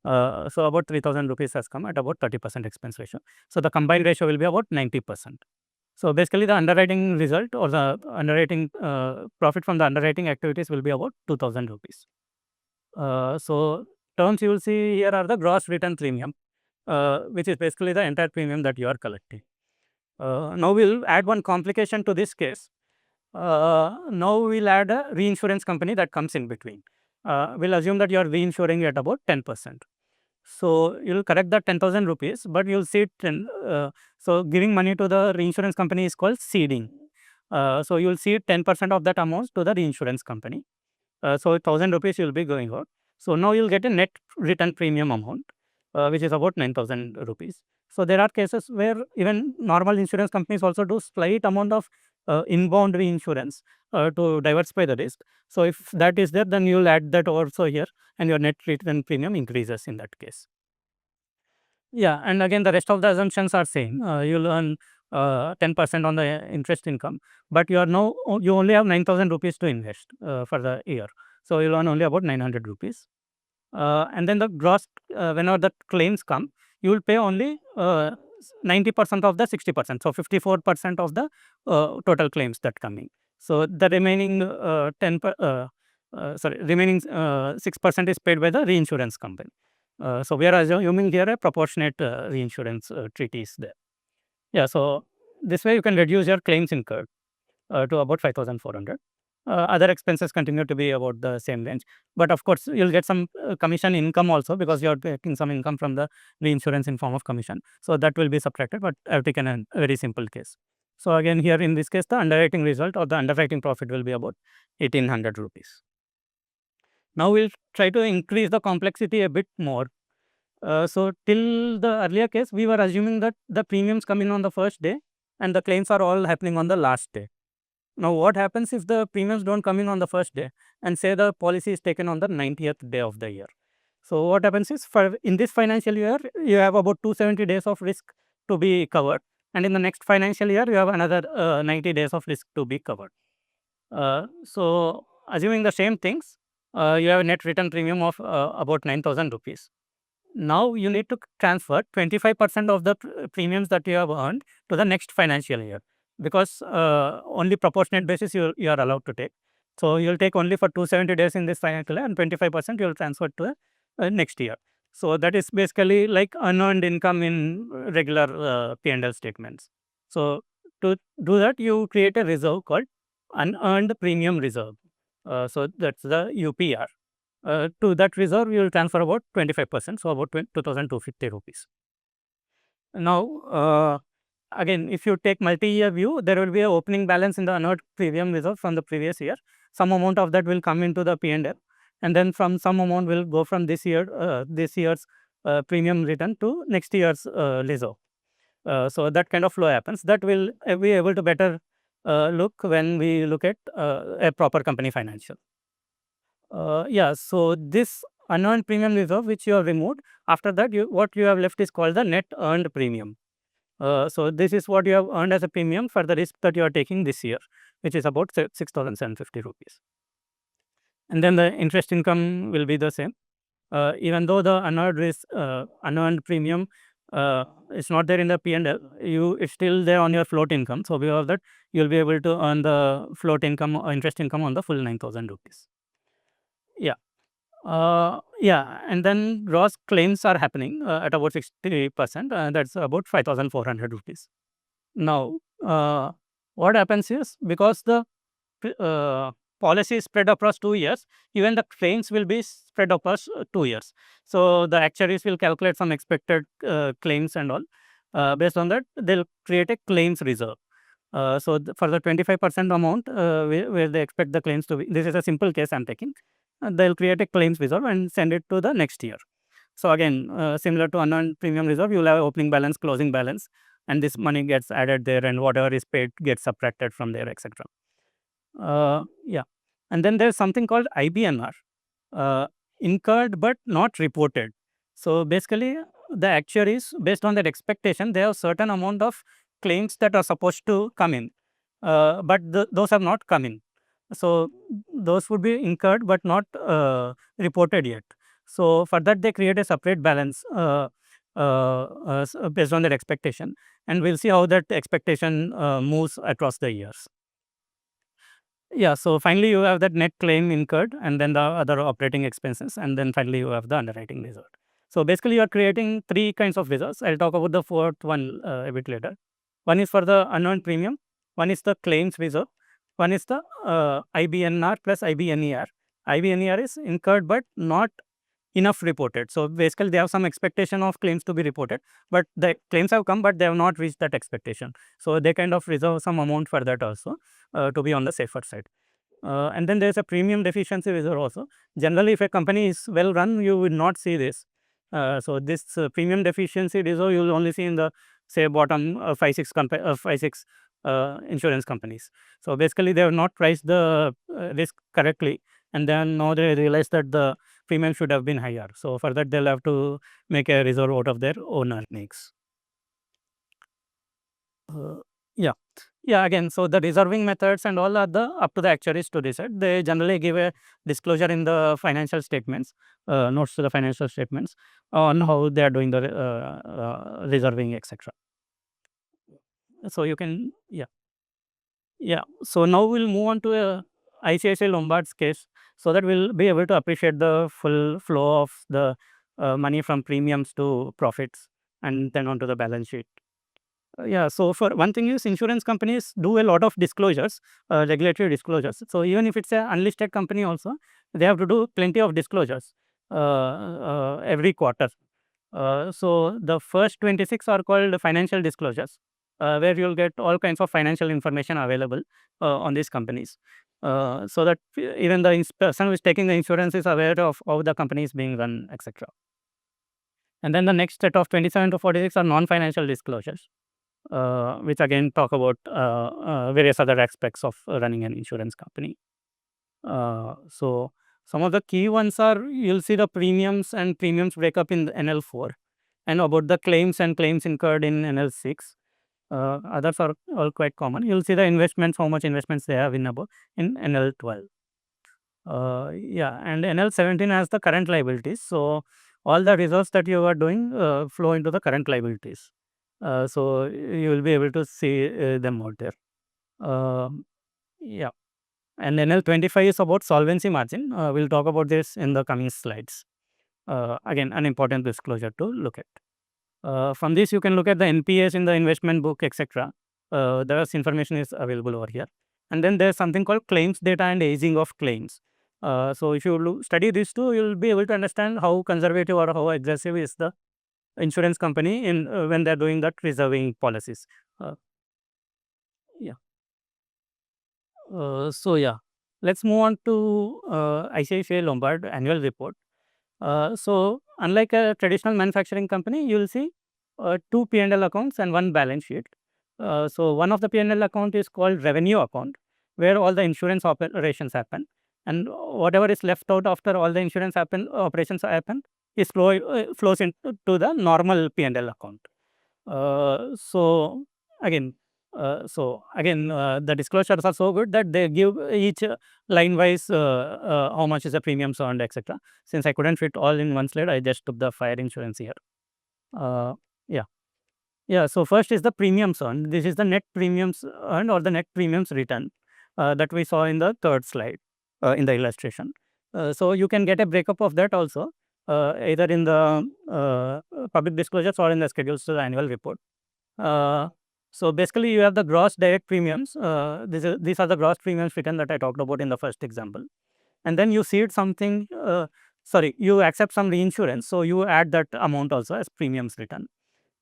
So about 3,000 rupees has come at about 30% expense ratio. So the combined ratio will be about 90%. So basically, the underwriting result or the underwriting profit from the underwriting activities will be about 2,000 rupees. So terms you will see here are the gross written premium, which is basically the entire premium that you are collecting. Now we'll add one complication to this case. Now we'll add a reinsurance company that comes in between. We'll assume that you are reinsuring at about 10%. So you'll correct that 10,000 rupees, but you'll see so giving money to the reinsurance company is called ceding. So you'll see 10% of that amount to the reinsurance company. So 1,000 rupees you'll be going out. So now you'll get a net return premium amount, which is about 9,000 rupees. So there are cases where even normal insurance companies also do slight amount of inbound reinsurance to diversify the risk. So if that is there, then you'll add that also here, and your net return premium increases in that case. Yeah, and again the rest of the assumptions are same. You'll earn 10% on the interest income, but you only have 9,000 rupees to invest for the year. So you'll earn only about 900 rupees. And then the gross, whenever the claims come, you will pay only 90% of the 60%. So 54% of the total claims that come in. So the remaining remaining 6% is paid by the reinsurance company. So we are assuming here a proportionate reinsurance treaty is there. Yeah, so this way you can reduce your claims incurred to about 5,400. Other expenses continue to be about the same range, but of course you'll get some commission income also, because you're taking some income from the reinsurance in form of commission. So that will be subtracted, but I've taken a very simple case. So again, here in this case, the underwriting result or the underwriting profit will be about 1,800 rupees. Now we'll try to increase the complexity a bit more. So till the earlier case, we were assuming that the premiums come in on the first day and the claims are all happening on the last day. Now what happens if the premiums don't come in on the first day, and say the policy is taken on the 90th day of the year? So what happens is, in this financial year, you have about 270 days of risk to be covered, and in the next financial year, you have another 90 days of risk to be covered. So assuming the same things, you have a net return premium of about 9,000 rupees. Now you need to transfer 25% of the premiums that you have earned to the next financial year, because only proportionate basis you are allowed to take. So you'll take only for 270 days in this financial year, and 25% you'll transfer to next year. So that is basically like unearned income in regular P&L statements. So to do that, you create a reserve called unearned premium reserve. So that's the UPR. To that reserve, you will transfer about 25%, so about 2,250 rupees. Now, again, if you take multi-year view, there will be an opening balance in the unearned premium reserve from the previous year. Some amount of that will come into the P&L, and then from some amount will go from this year's premium return to next year's reserve. So that kind of flow happens. That will be able to better look when we look at a proper company financial. Yeah, so this unearned premium reserve which you have removed, after that what you have left is called the net earned premium. So this is what you have earned as a premium for the risk that you are taking this year, which is about 6,750 rupees. And then the interest income will be the same. Even though the unearned premium is not there in the P&L, it's still there on your float income. So because of that, you'll be able to earn the float income or interest income on the full 9,000 rupees. Yeah. Yeah, and then gross claims are happening at about 60%. That's about 5,400 rupees. Now, what happens is, because the policy is spread across 2 years, even the claims will be spread across 2 years. So the actuaries will calculate some expected claims and all. Based on that, they'll create a claims reserve. So for the 25% amount where they expect the claims to be, this is a simple case I'm taking. They'll create a claims reserve and send it to the next year. So again, similar to unearned premium reserve, you'll have opening balance, closing balance, and this money gets added there, and whatever is paid gets subtracted from there, etc. Yeah, and then there's something called IBNR, incurred but not reported. So basically, the actuaries, based on their expectation, they have certain amount of claims that are supposed to come in. but those have not come in. So those would be incurred but not reported yet. So for that they create a separate balance based on their expectation, and we'll see how that expectation moves across the years. Yeah, so finally you have that net claim incurred and then the other operating expenses, and then finally you have the underwriting result. So basically you are creating three kinds of reserves. I'll talk about the fourth one a bit later. One is for the unearned premium, one is the claims reserve, one is the IBNR plus IBNER. IBNER is incurred but not enough reported. So basically they have some expectation of claims to be reported, but the claims have come but they have not reached that expectation. So they kind of reserve some amount for that also to be on the safer side. And then there is a premium deficiency reserve also. Generally, if a company is well run, you will not see this. So this premium deficiency reserve you will only see in the, say, bottom 5-6 insurance companies. So basically, they have not priced the risk correctly, and then now they realize that the premium should have been higher. So for that, they'll have to make a reserve out of their own earnings. Yeah. Yeah, again, so the reserving methods and all are the up to the actuaries to decide. They generally give a disclosure in the financial statements, notes to the financial statements on how they are doing the reserving, etc. So you can, yeah. Yeah. So now we'll move on to a ICICI Lombard's case, so that we'll be able to appreciate the full flow of the money from premiums to profits and then onto the balance sheet. Yeah, so for one thing is insurance companies do a lot of disclosures, regulatory disclosures. So even if it's a unlisted company also, they have to do plenty of disclosures every quarter. So the first 26 are called financial disclosures, where you'll get all kinds of financial information available on these companies. So that even the person who is taking the insurance is aware of how the company is being run, etc. And then the next set of 27 to 46 are non-financial disclosures, which again talk about various other aspects of running an insurance company. So some of the key ones are, you'll see the premiums and premiums breakup in the NL4, and about the claims and claims incurred in NL6. Others are all quite common. You'll see the investments, how much investments they have in NL12. Yeah, and NL17 has the current liabilities. So all the reserves that you are doing flow into the current liabilities. So you will be able to see them out there. Yeah, and NL25 is about solvency margin. We'll talk about this in the coming slides. Again, an important disclosure to look at. From this, you can look at the NPAs in the investment book, etc. This information is available over here. And then there's something called claims data and aging of claims. So if you study these two, you'll be able to understand how conservative or how aggressive is the insurance company in when they're doing that reserving policies. Yeah. So yeah, let's move on to ICICI Lombard annual report. So unlike a traditional manufacturing company, you will see two P&L accounts and one balance sheet. So one of the P&L account is called revenue account, where all the insurance operations happen, and whatever is left out after all the insurance operations happen is flows into the normal P&L account. So again, the disclosures are so good that they give each line wise how much is the premiums earned, etc. Since I couldn't fit all in one slide, I just took the fire insurance here. Uh, yeah. Yeah, so first is the premiums earned. This is the net premiums earned or the net premiums written that we saw in the third slide in the illustration. So you can get a breakup of that also, either in the public disclosures or in the schedules to the annual report. So basically, you have the gross direct premiums. These are the gross premiums written that I talked about in the first example. And then you cede something, you accept some reinsurance. So you add that amount also as premiums written.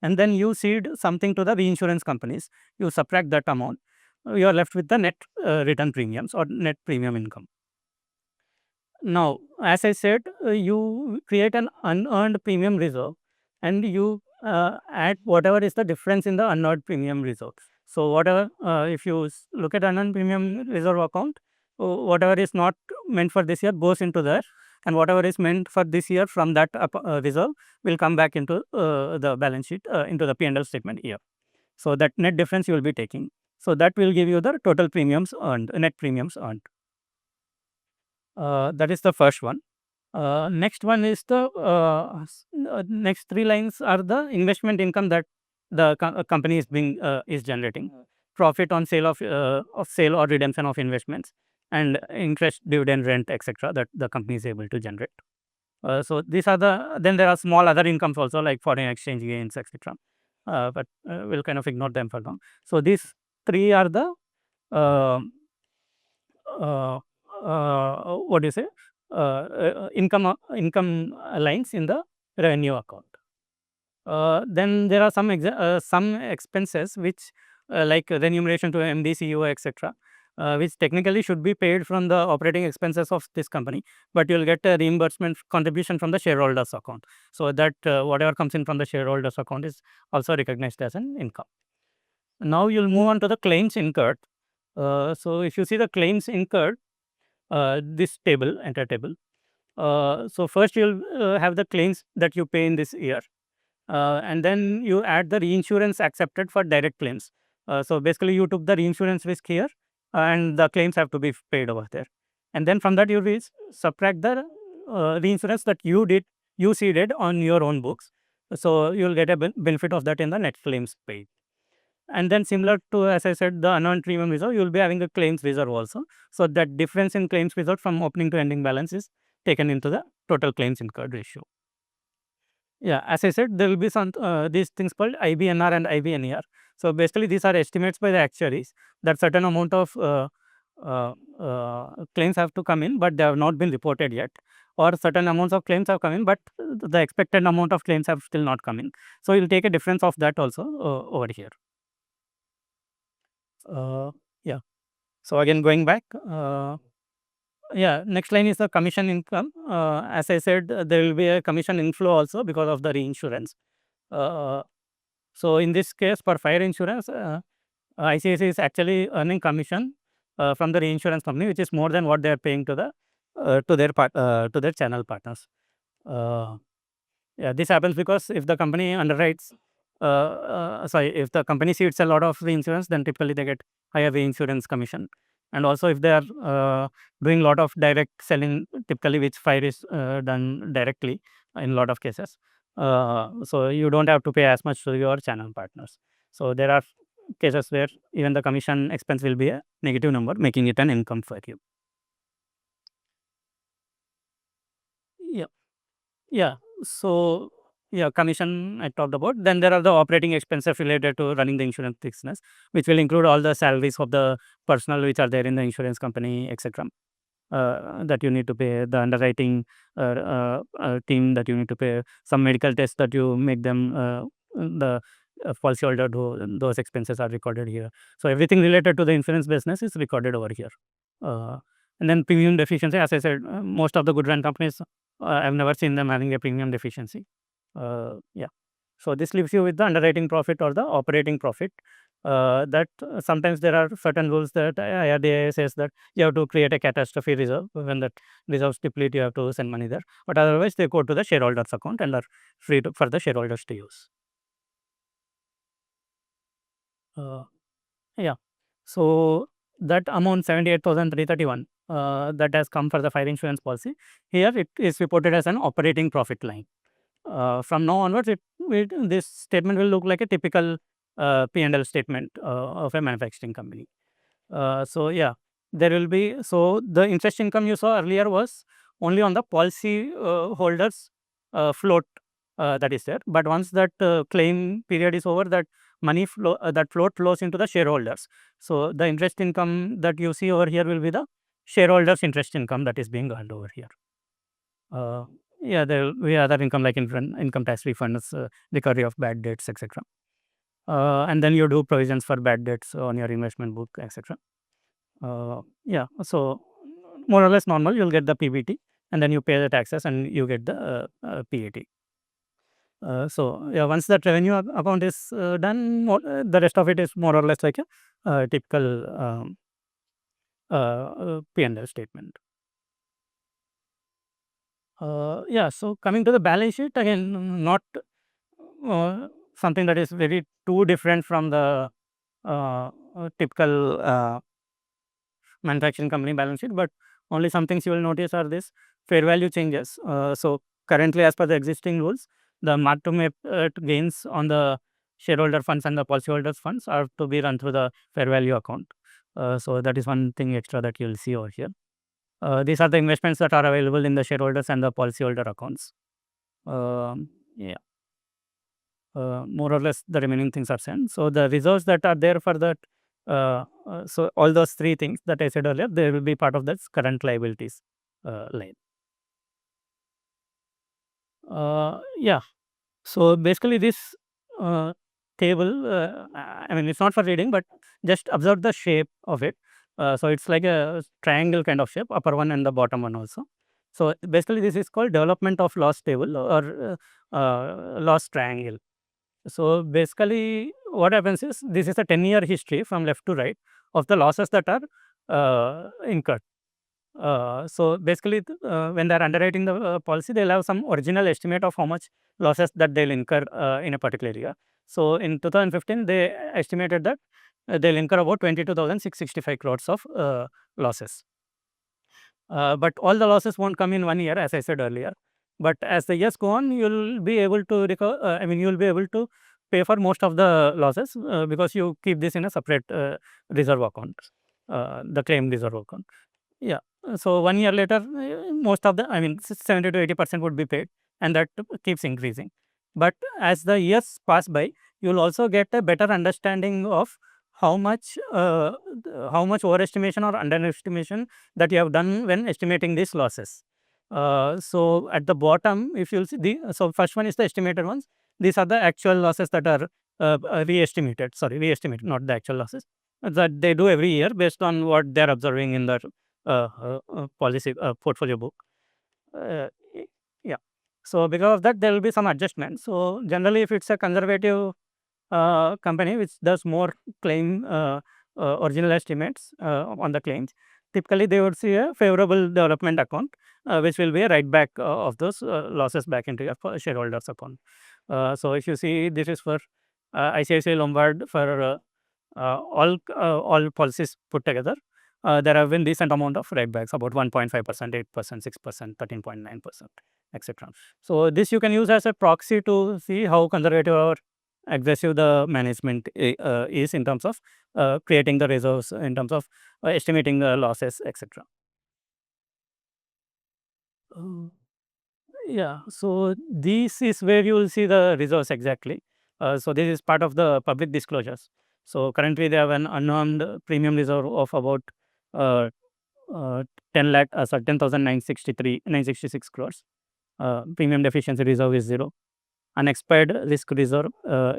And then you cede something to the reinsurance companies. You subtract that amount. You are left with the net return premiums or net premium income. Now, as I said, you create an unearned premium reserve and you add whatever is the difference in the unearned premium reserve. So, whatever, if you look at unearned premium reserve account, whatever is not meant for this year goes into there, and whatever is meant for this year from that reserve will come back into the balance sheet, into the P&L statement here. So, that net difference you will be taking. So that will give you the total premiums earned, net premiums earned. That is the first one. Next one is the next three lines are the investment income that the company is generating, profit on sale of sale or redemption of investments, and interest, dividend, rent, etc. that the company is able to generate. So these are then there are small other incomes also, like foreign exchange gains, etc. But we'll kind of ignore them for now. So these three are the uh, uh, what do you say, income lines in the revenue account. Then there are some expenses which like remuneration to MD, CEO, etc., which technically should be paid from the operating expenses of this company, but you'll get a reimbursement contribution from the shareholders account. So that whatever comes in from the shareholders account is also recognized as an income. Now you'll move on to the claims incurred. So if you see the claims incurred, this table, entire table. So first you'll have the claims that you pay in this year, and then you add the reinsurance accepted for direct claims. So basically you took the reinsurance risk here, and the claims have to be paid over there. And then from that you will subtract the reinsurance that you ceded on your own books. So you'll get a benefit of that in the net claims paid. And then similar to, as I said, the unearned premium reserve, you will be having a claims reserve also. So that difference in claims reserve from opening to ending balance is taken into the total claims incurred ratio. Yeah, as I said, there will be some these things called IBNR and IBNER. So basically, these are estimates by the actuaries that certain amount of claims have to come in, but they have not been reported yet, or certain amounts of claims have come in, but the expected amount of claims have still not come in. So you'll take a difference of that also over here. Yeah. So again, going back. Yeah, next line is the commission income. As I said, there will be a commission inflow also because of the reinsurance. Uh, so in this case, for fire insurance, ICICI is actually earning commission from the reinsurance company, which is more than what they are paying to their channel partners. Uh, yeah, this happens because if the company underwrites, if the company cedes a lot of reinsurance, then typically they get higher reinsurance commission. And also, if they are doing a lot of direct selling, typically which fire is done directly in a lot of cases, so you don't have to pay as much to your channel partners. So there are cases where even the commission expense will be a negative number, making it an income for you. Yeah. Yeah. So, yeah, commission I talked about. Then there are the operating expenses related to running the insurance business, which will include all the salaries of the personnel which are there in the insurance company, etc. That you need to pay, the underwriting team that you need to pay, some medical tests that you make them, the policyholder, those expenses are recorded here. So everything related to the insurance business is recorded over here. Uh, and then premium deficiency, as I said, most of the good run companies, I've never seen them having a premium deficiency. Yeah. So this leaves you with the underwriting profit or the operating profit. That sometimes there are certain rules that IRDAI says that you have to create a catastrophe reserve. When that reserve deplete, you have to send money there. But otherwise, they go to the shareholders account and are free for the shareholders to use. Uh, yeah. So that amount 78,331 that has come for the fire insurance policy, here it is reported as an operating profit line. From now onwards, this statement will look like a typical P&L statement of a manufacturing company. So yeah, there will be, so the interest income you saw earlier was only on the policy holders float that is there. But once that claim period is over, that that float flows into the shareholders. So the interest income that you see over here will be the shareholders interest income that is being earned over here. Yeah, there will be other income like income tax refunds, recovery of bad debts, etc. And then you do provisions for bad debts on your investment book, etc. Yeah, so more or less normal, you'll get the PBT, and then you pay the taxes and you get the PAT. So yeah, once that revenue account is done, the rest of it is more or less like a typical P&L statement. Yeah, so coming to the balance sheet, again, not something that is very too different from the typical manufacturing company balance sheet, but only some things you will notice are this fair value changes. So currently, as per the existing rules, the mark to market gains on the shareholder funds and the policyholders funds are to be run through the fair value account. So that is one thing extra that you will see over here. These are the investments that are available in the shareholders and the policyholder accounts. Yeah, more or less the remaining things are same. So the reserves that are there for that, so all those three things that I said earlier, they will be part of this current liabilities line. Yeah. So basically, this table, I mean, it's not for reading, but just observe the shape of it. So it's like a triangle kind of shape, upper one and the bottom one also. So basically, this is called development of loss table or loss triangle. So basically, what happens is this is a 10-year history from left to right of the losses that are incurred. So basically, when they're underwriting the policy, they'll have some original estimate of how much losses that they'll incur in a particular year. So in 2015, they estimated that they'll incur about 22,665 crores of losses. But all the losses won't come in 1 year, as I said earlier. But as the years go on, you'll be able to recover. You'll be able to pay for most of the losses because you keep this in a separate reserve account, the claim reserve account. Yeah. So 1 year later, most of the, 70 to 80% would be paid, and that keeps increasing. But as the years pass by, you'll also get a better understanding of how much overestimation or underestimation that you have done when estimating these losses. So at the bottom, if you'll see so first one is the estimated ones. These are the actual losses that are re-estimated. Sorry, re-estimated, not the actual losses that they do every year based on what they're observing in their policy portfolio book. Yeah. So because of that, there will be some adjustments. So generally, if it's a conservative company which does more claim original estimates on the claims, typically they would see a favorable development account, which will be a write back of those losses back into your shareholders account. So if you see, this is for ICICI Lombard for all policies put together. There have been decent amount of write backs, about 1.5%, 8%, 6%, 13.9%, etc. So this you can use as a proxy to see how conservative or aggressive the management is in terms of creating the reserves, in terms of estimating the losses, etc. Yeah, so this is where you will see the reserves exactly. So this is part of the public disclosures. So currently they have an unearned premium reserve of about uh, 10 lakh, 10,966 crores. Premium deficiency reserve is 0. Unexpired risk reserve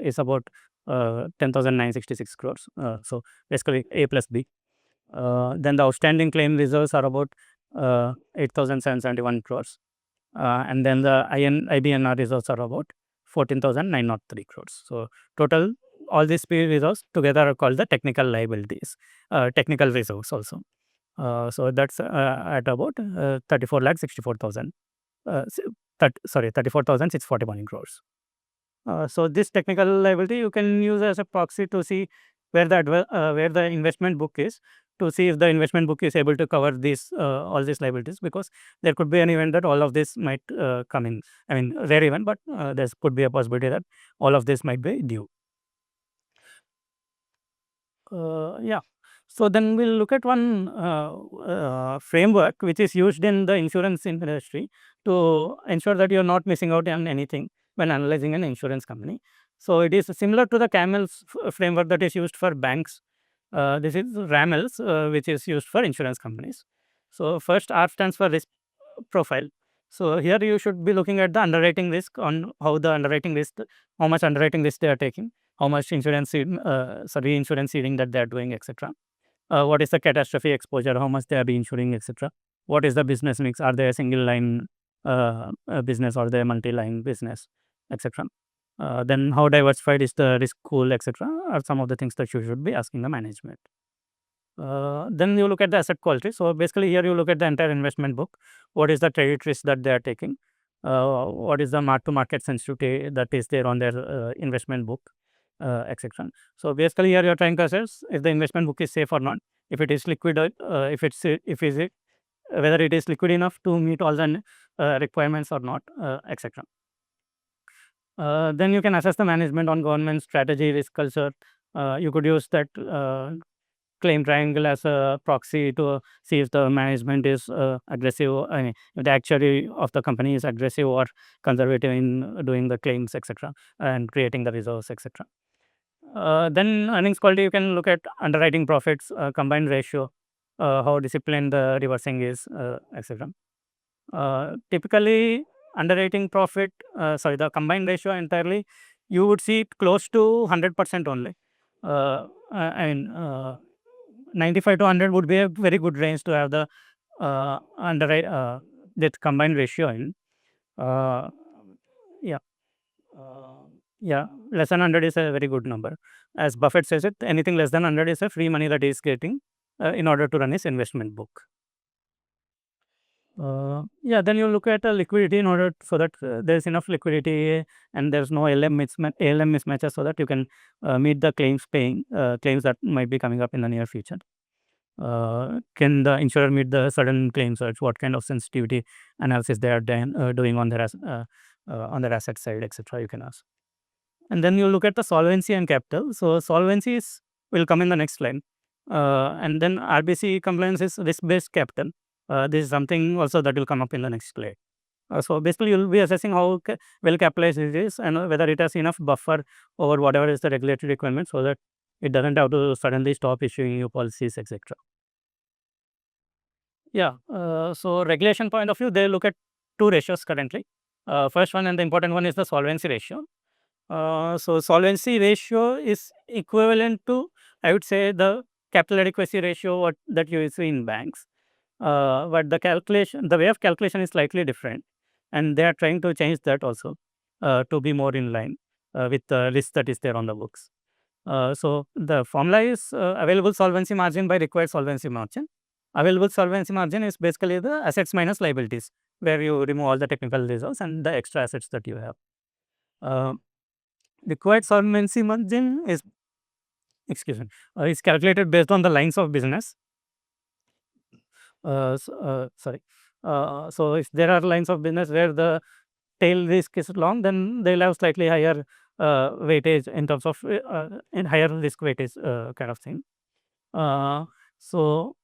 is about 10,966 crores. So basically A plus B. Then the outstanding claim reserves are about 8,771 crores. And then the IBNR reserves are about 14,903 crores. So total, all these three reserves together are called the technical liabilities, technical reserves also. So that's at about 34 lakh 64,000. 34,641 crores. So this technical liability you can use as a proxy to see where the investment book is, to see if the investment book is able to cover these all these liabilities, because there could be an event that all of this might come in. Rare event, but there could be a possibility that all of this might be due. Yeah. So then we'll look at one framework which is used in the insurance industry to ensure that you're not missing out on anything when analyzing an insurance company. So it is similar to the CAMELS framework that is used for banks. This is RAMELS, which is used for insurance companies. So first, R stands for risk profile. So here you should be looking at the underwriting risk, on how much underwriting risk they are taking, how much insurance ceding that they are doing, etc. What is the catastrophe exposure, how much they are insuring, etc. What is the business mix? Are they a single line business or they a multi-line business, etc. Then how diversified is the risk pool, etc. are some of the things that you should be asking the management. Then you look at the asset quality. So basically here you look at the entire investment book. What is the credit risk that they are taking? What is the mark to market sensitivity that is there on their investment book? etc. So basically, here you are trying to assess if the investment book is safe or not, if it is liquid, if is it whether it is liquid enough to meet all the requirements or not, etc. Then you can assess the management on government strategy, risk culture. You could use that claim triangle as a proxy to see if the management is aggressive. I mean, if the actuary of the company is aggressive or conservative in doing the claims, etc., and creating the reserves, etc. Then earnings quality, you can look at underwriting profits, combined ratio, how disciplined the reversing is, etc. Typically, underwriting profit, the combined ratio entirely, you would see it close to 100% only. I mean, 95 to 100 would be a very good range to have the underwrite that combined ratio in. Uh, yeah. Uh, yeah, less than 100 is a very good number. As Buffett says it, anything less than 100 is a free money that he is getting in order to run his investment book. Then you look at liquidity in order so that there is enough liquidity and there's no ALM mismatches so that you can meet the claims that might be coming up in the near future. Can the insurer meet the sudden claim search? What kind of sensitivity analysis they are doing on their asset side, etc. You can ask. And then you look at the solvency and capital. So solvency will come in the next line. And then RBC compliance is risk-based capital. This is something also that will come up in the next slide. So basically, you will be assessing how well capitalized it is and whether it has enough buffer over whatever is the regulatory requirement, so that it doesn't have to suddenly stop issuing new policies, etc. So regulation point of view, they look at two ratios currently. First one and the important one is the solvency ratio. So solvency ratio is equivalent to, I would say, the capital adequacy ratio that you see in banks. But the way of calculation is slightly different, and they are trying to change that also to be more in line with the risk that is there on the books. So the formula is available solvency margin by required solvency margin. Available solvency margin is basically the assets minus liabilities, where you remove all the technical reserves and the extra assets that you have. Required solvency margin is calculated based on the lines of business. So if there are lines of business where the tail risk is long, then they'll have slightly higher weightage in terms of in higher risk weightage kind of thing. So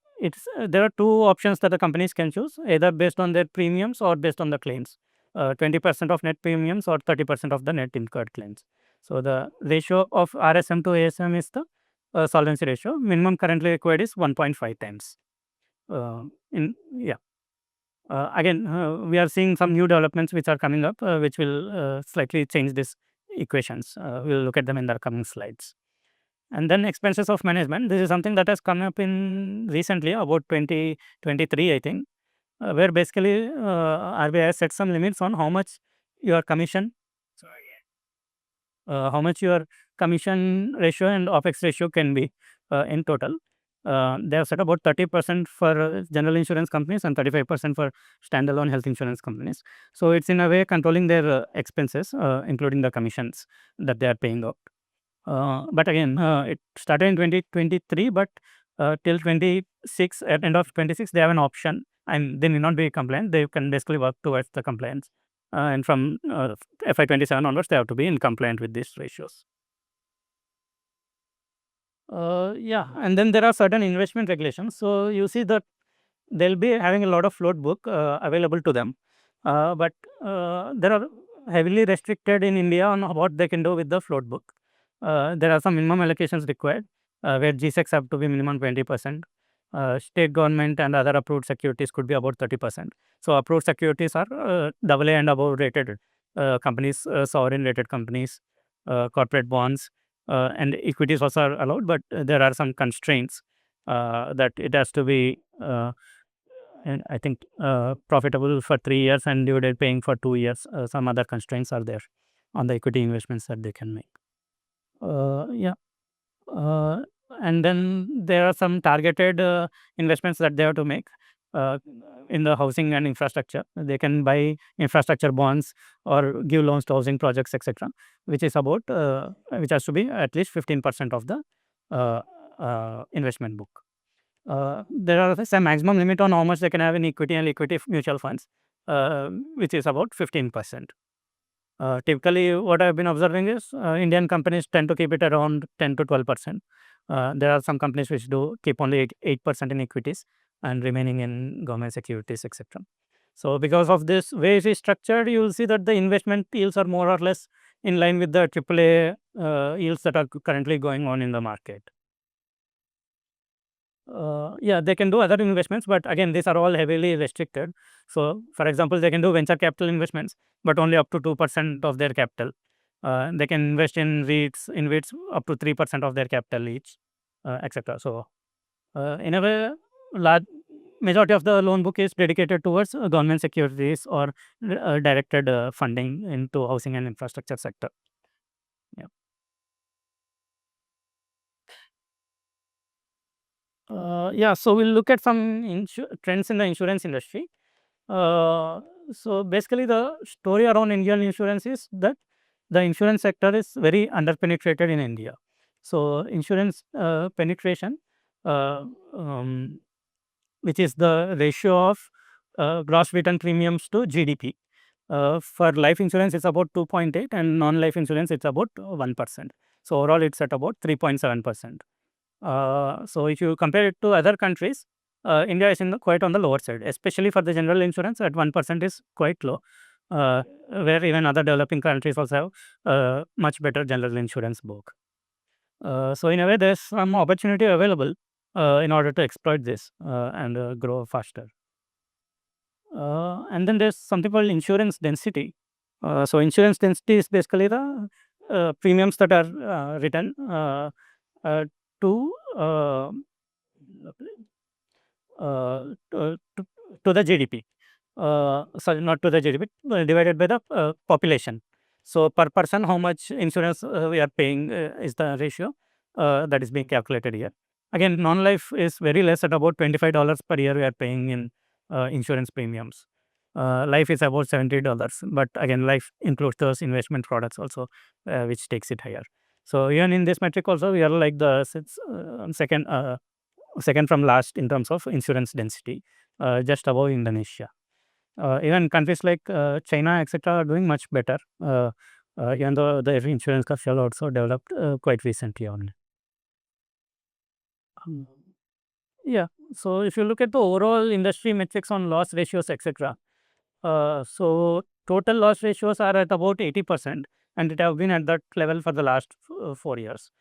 there are two options that the companies can choose, either based on their premiums or based on the claims. 20% of net premiums or 30% of the net incurred claims. So the ratio of RSM to ASM is the solvency ratio. Minimum currently required is 1.5 times. Again, we are seeing some new developments which are coming up, which will slightly change these equations. We'll look at them in the coming slides. And then expenses of management. This is something that has come up in recently, about 2023, I think, where basically RBI has set some limits on how much your commission ratio and OPEX ratio can be in total. They have set about 30% for general insurance companies and 35% for standalone health insurance companies. So it's in a way controlling their expenses, including the commissions that they are paying out. But again, it started in 2023, but till 26, at end of 26, they have an option, and they need not be compliant. They can basically work towards the compliance. And from FY27 onwards, they have to be in compliant with these ratios. And then there are certain investment regulations. So you see that they'll be having a lot of float book available to them, but they are heavily restricted in India on what they can do with the float book. There are some minimum allocations required, where GSECs have to be minimum 20%. State government and other approved securities could be about 30%. So approved securities are AA and above rated companies, sovereign rated companies, corporate bonds, and equities also are allowed, but there are some constraints that it has to be and I think profitable for 3 years and dividend paying for 2 years. Some other constraints are there on the equity investments that they can make. And then there are some targeted investments that they have to make. in the housing and infrastructure. They can buy infrastructure bonds or give loans to housing projects, etc., which is about which has to be at least 15% of the uh, investment book. There are some maximum limit on how much they can have in equity and liquidity mutual funds, which is about 15%. Typically, what I've been observing is Indian companies tend to keep it around 10 to 12%. There are some companies which do keep only 8% in equities and remaining in government securities, etc. So, because of this way it is structured, you will see that the investment yields are more or less in line with the AAA yields that are currently going on in the market. Yeah, they can do other investments, but again, these are all heavily restricted. So, for example, they can do venture capital investments, but only up to 2% of their capital. They can invest in REITs up to 3% of their capital each, etc. So, in a way, large majority of the loan book is dedicated towards government securities or directed funding into housing and infrastructure sector. Yeah. Yeah, so we'll look at some trends in the insurance industry. Uh, so basically, the story around Indian insurance is that the insurance sector is very underpenetrated in India. So insurance penetration, uh, um, which is the ratio of gross written premiums to GDP. For life insurance, it's about 2.8, and non-life insurance, it's about 1%. So overall, it's at about 3.7%. So if you compare it to other countries, India is quite on the lower side, especially for the general insurance at 1% is quite low, where even other developing countries also have much better general insurance book. So in a way, there's some opportunity available in order to exploit this and grow faster. And then there's something called insurance density. So insurance density is basically the premiums that are written uh, to to the GDP. Sorry, not to the GDP, divided by the population. So per person, how much insurance we are paying is the ratio that is being calculated here. Again, non-life is very less at about $25 per year we are paying in insurance premiums. Life is about $70, but again, life includes those investment products also, which takes it higher. So even in this metric also, we are like the second from last in terms of insurance density, just above Indonesia. Even countries like China, etc., are doing much better, even though the insurance curve shall also developed quite recently only. Um, Yeah. So if you look at the overall industry metrics on loss ratios, etc., so total loss ratios are at about 80%, and it have been at that level for the last 4 years.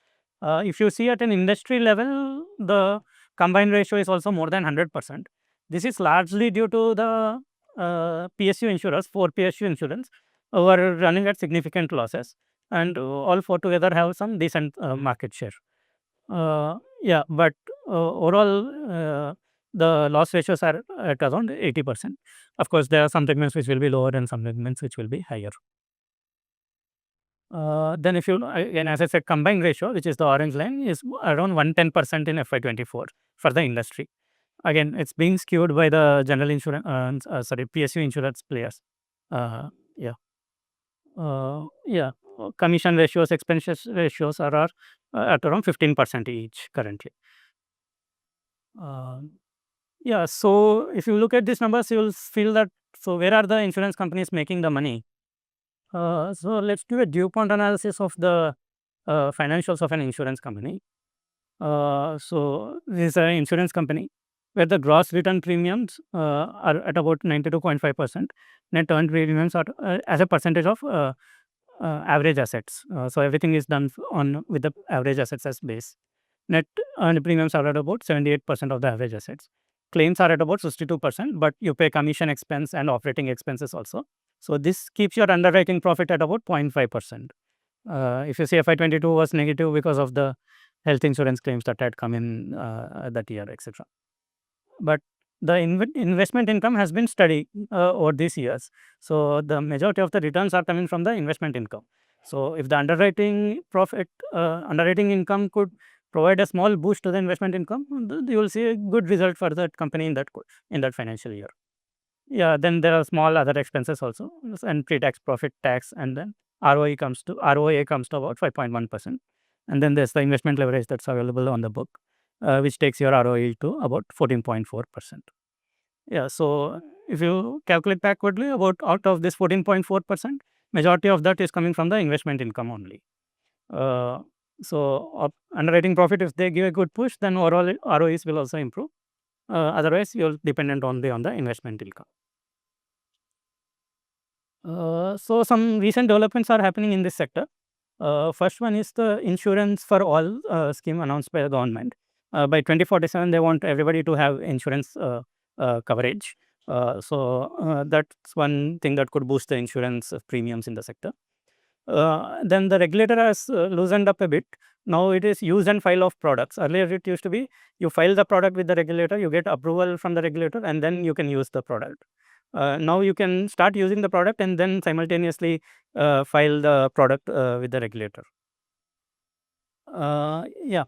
If you see at an industry level, the combined ratio is also more than 100%. This is largely due to the PSU insurers, 4 PSU insurance, who are running at significant losses, and all four together have some decent market share. Yeah, but overall, the loss ratios are at around 80%. Of course, there are some segments which will be lower and some segments which will be higher. Then if you again, as I said, combined ratio, which is the orange line, is around 110% in FY24 for the industry. Again, it's being skewed by the general insurance, PSU insurance players. Yeah. Yeah. Commission ratios, expenses ratios are at around 15% each currently. Uh, yeah. So if you look at these numbers, you will feel that, so where are the insurance companies making the money? So let's do a DuPont analysis of the financials of an insurance company. So this is an insurance company where the gross written premiums are at about 92.5%. Net earned premiums are as a percentage of average assets. So everything is done on with the average assets as base. Net earned premiums are at about 78% of the average assets. Claims are at about 62%, but you pay commission expense and operating expenses also. So this keeps your underwriting profit at about 0.5%. If you see FY22 was negative because of the health insurance claims that had come in that year, etc. But the investment income has been steady over these years. So the majority of the returns are coming from the investment income. So if the underwriting income could provide a small boost to the investment income, you will see a good result for that company in that financial year. Yeah, then there are small other expenses also, and pre-tax profit tax, and then ROA comes to about 5.1%. And then there's the investment leverage that's available on the book, which takes your ROE to about 14.4%. Yeah, so if you calculate backwardly, about out of this 14.4%, majority of that is coming from the investment income only. So underwriting profit, if they give a good push, then overall ROEs will also improve. Otherwise, you're dependent only on the investment income. So some recent developments are happening in this sector. First one is the insurance for all scheme announced by the government. By 2047, they want everybody to have insurance coverage. That's one thing that could boost the insurance premiums in the sector. Then the regulator has loosened up a bit. Now it is use and file of products. Earlier it used to be you file the product with the regulator, you get approval from the regulator, and then you can use the product. Now you can start using the product and then simultaneously file the product with the regulator. Yeah.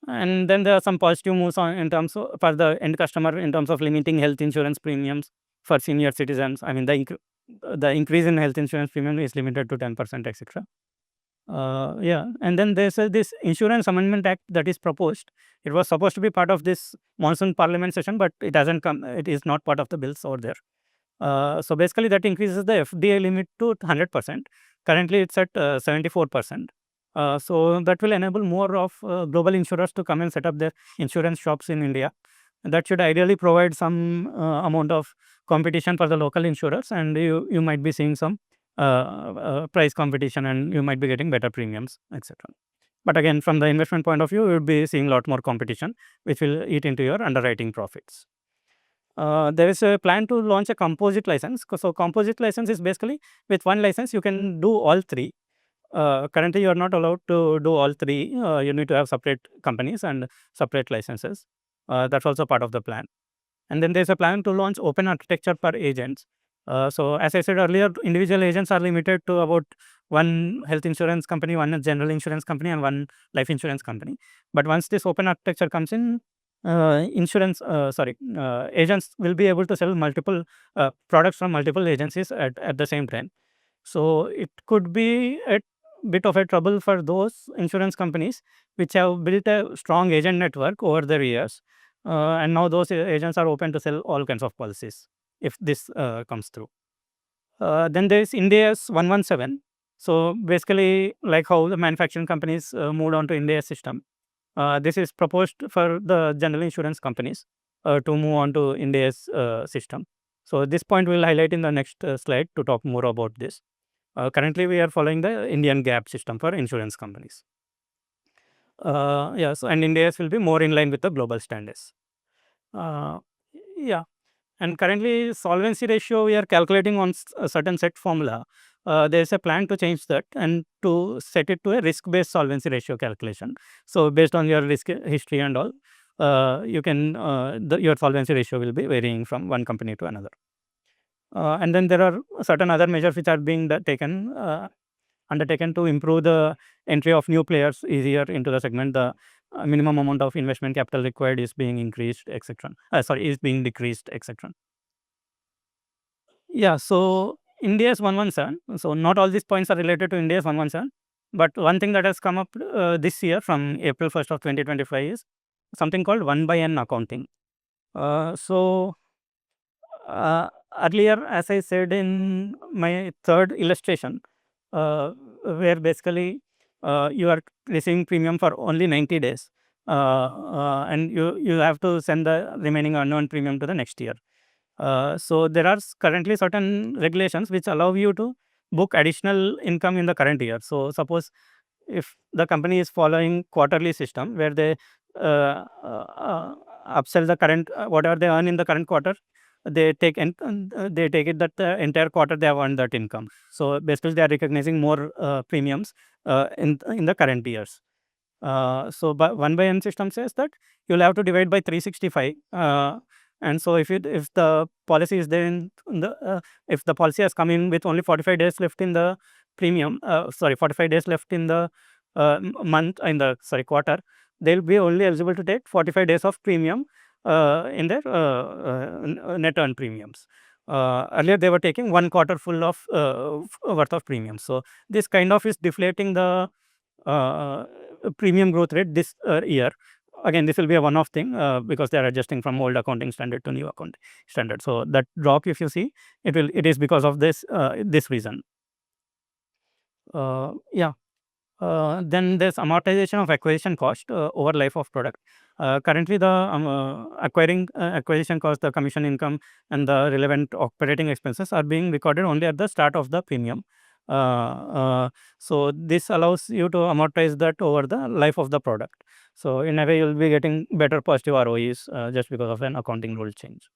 And then there are some positive moves in terms of for the end customer in terms of limiting health insurance premiums for senior citizens. I mean, the increase in health insurance premium is limited to 10%, etc. Yeah, and then there's this Insurance Amendment Act that is proposed. It was supposed to be part of this monsoon parliament session, but it hasn't come. It is not part of the bills over there. So basically, that increases the FDI limit to 100%. Currently, it's at 74%. So that will enable more of global insurers to come and set up their insurance shops in India. That should ideally provide some amount of competition for the local insurers, and you might be seeing some price competition, and you might be getting better premiums, etc. But again, from the investment point of view, you will be seeing a lot more competition, which will eat into your underwriting profits. There is a plan to launch a composite license. So composite license is basically with one license you can do all three. Currently, you are not allowed to do all three. You need to have separate companies and separate licenses. That's also part of the plan. And then there's a plan to launch open architecture per agents. So as I said earlier, individual agents are limited to about one health insurance company, one general insurance company, and one life insurance company. But once this open architecture comes in, agents will be able to sell multiple products from multiple agencies at the same time. So it could be a bit of a trouble for those insurance companies which have built a strong agent network over the years, and now those agents are open to sell all kinds of policies if this comes through. Then there is India's 117. So basically, like how the manufacturing companies moved on to India's system, this is proposed for the general insurance companies to move on to India's system. So this point we will highlight in the next slide to talk more about this. Currently, we are following the Indian GAAP system for insurance companies. And India's will be more in line with the global standards. And currently, solvency ratio we are calculating on a certain set formula. There is a plan to change that and to set it to a risk-based solvency ratio calculation. So based on your risk history and all, you can your solvency ratio will be varying from one company to another. And then there are certain other measures which are being undertaken to improve the entry of new players easier into the segment. The minimum amount of investment capital required is being increased, etc. Is being decreased, etc. Yeah, so India's 117. So not all these points are related to India's 117. But one thing that has come up this year from April 1st of 2025 is something called 1/n accounting. Earlier, as I said in my third illustration, where basically you are receiving premium for only 90 days, and you have to send the remaining unknown premium to the next year. So there are currently certain regulations which allow you to book additional income in the current year. So suppose if the company is following quarterly system where they upsell the current whatever they earn in the current quarter, they take it that the entire quarter they have earned that income. So basically they are recognizing more premiums in the current years. So 1/n system says that you'll have to divide by 365. And so if the policy is there if the policy has come in with only 45 days left in the premium, 45 days left in the month, in the quarter, they'll be only eligible to take 45 days of premium in their net earned premiums. Earlier they were taking 1 quarter full of worth of premium. So this kind of is deflating the uh, premium growth rate this year. Again, this will be a one-off thing because they are adjusting from old accounting standard to new accounting standard. So that drop, if you see, it is because of this reason. Yeah. Then there's amortization of acquisition cost over life of product. Currently, the acquisition cost, the commission income, and the relevant operating expenses are being recorded only at the start of the premium. So this allows you to amortize that over the life of the product. So in a way, you'll be getting better positive ROEs just because of an accounting rule change.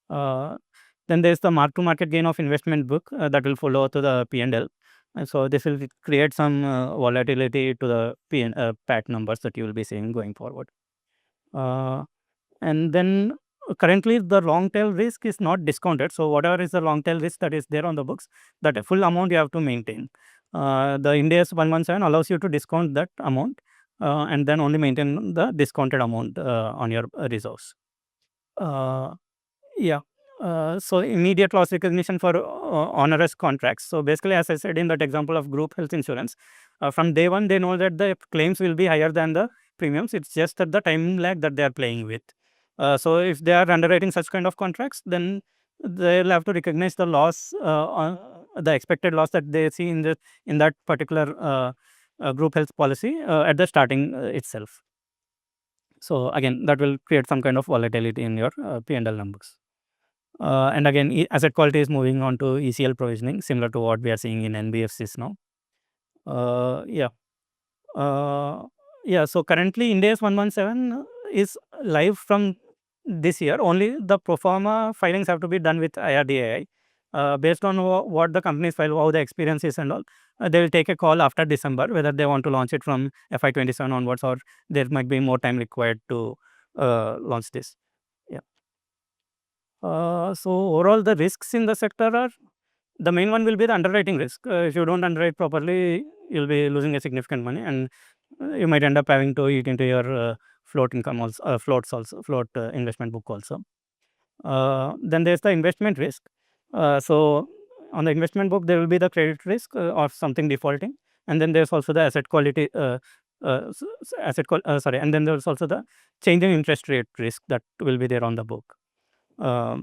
Then there's the mark-to-market gain of investment book that will follow to the P&L. And so this will create some volatility to the PAT numbers that you will be seeing going forward. And then currently the long tail risk is not discounted. So whatever is the long tail risk that is there on the books, that full amount you have to maintain. The Ind AS 117 allows you to discount that amount and then only maintain the discounted amount on your reserves. Yeah. So immediate loss recognition for onerous contracts. So basically, as I said in that example of group health insurance, from day one they know that the claims will be higher than the premiums. It's just that the time lag that they are playing with. So if they are underwriting such kind of contracts, then they'll have to recognize the loss, the expected loss that they see in that particular group health policy at the starting itself. So again, that will create some kind of volatility in your P&L numbers. And again, asset quality is moving on to ECL provisioning, similar to what we are seeing in NBFCs now. Yeah. Yeah. So currently, Ind AS 117 is live from this year. Only the pro forma filings have to be done with IRDAI. Based on what the companies file, how the experience is and all, they will take a call after December whether they want to launch it from FY27 onwards, or there might be more time required to launch this. Yeah. So overall, the risks in the sector are, the main one will be the underwriting risk. If you don't underwrite properly, you'll be losing a significant money, and you might end up having to eat into your float income also, float investment book also. Then there's the investment risk. So on the investment book, there will be the credit risk of something defaulting, and then there's also the asset quality. And then there's also the changing interest rate risk that will be there on the book. Yeah.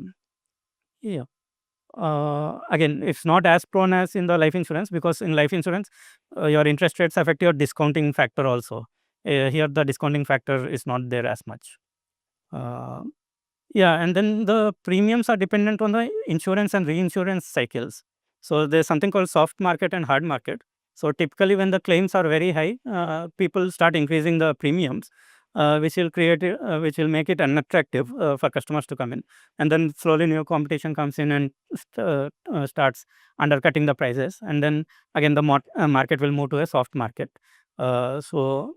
Again, it's not as prone as in the life insurance, because in life insurance, your interest rates affect your discounting factor also. Here, the discounting factor is not there as much. Yeah, and then the premiums are dependent on the insurance and reinsurance cycles. So there's something called soft market and hard market. So typically, when the claims are very high, people start increasing the premiums, which will make it unattractive for customers to come in, and then slowly new competition comes in and starts undercutting the prices, and then again the market will move to a soft market. So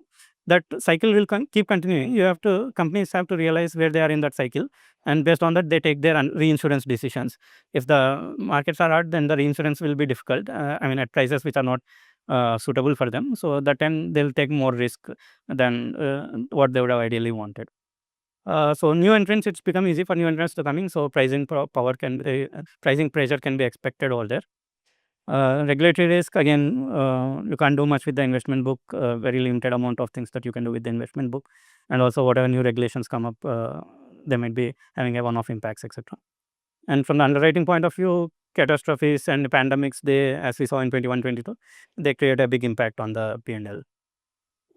that cycle will keep continuing. Companies have to realize where they are in that cycle, and based on that they take their reinsurance decisions. If the markets are hard, then the reinsurance will be difficult, at prices which are not suitable for them. So that time they'll take more risk than what they would have ideally wanted. So new entrants, it's become easy for new entrants to coming. So pricing pressure can be expected over there. Regulatory risk, again, you can't do much with the investment book. Very limited amount of things that you can do with the investment book, and also whatever new regulations come up, they might be having a one-off impacts, etc. And from the underwriting point of view, catastrophes and pandemics, as we saw in 21-22, they create a big impact on the P&L.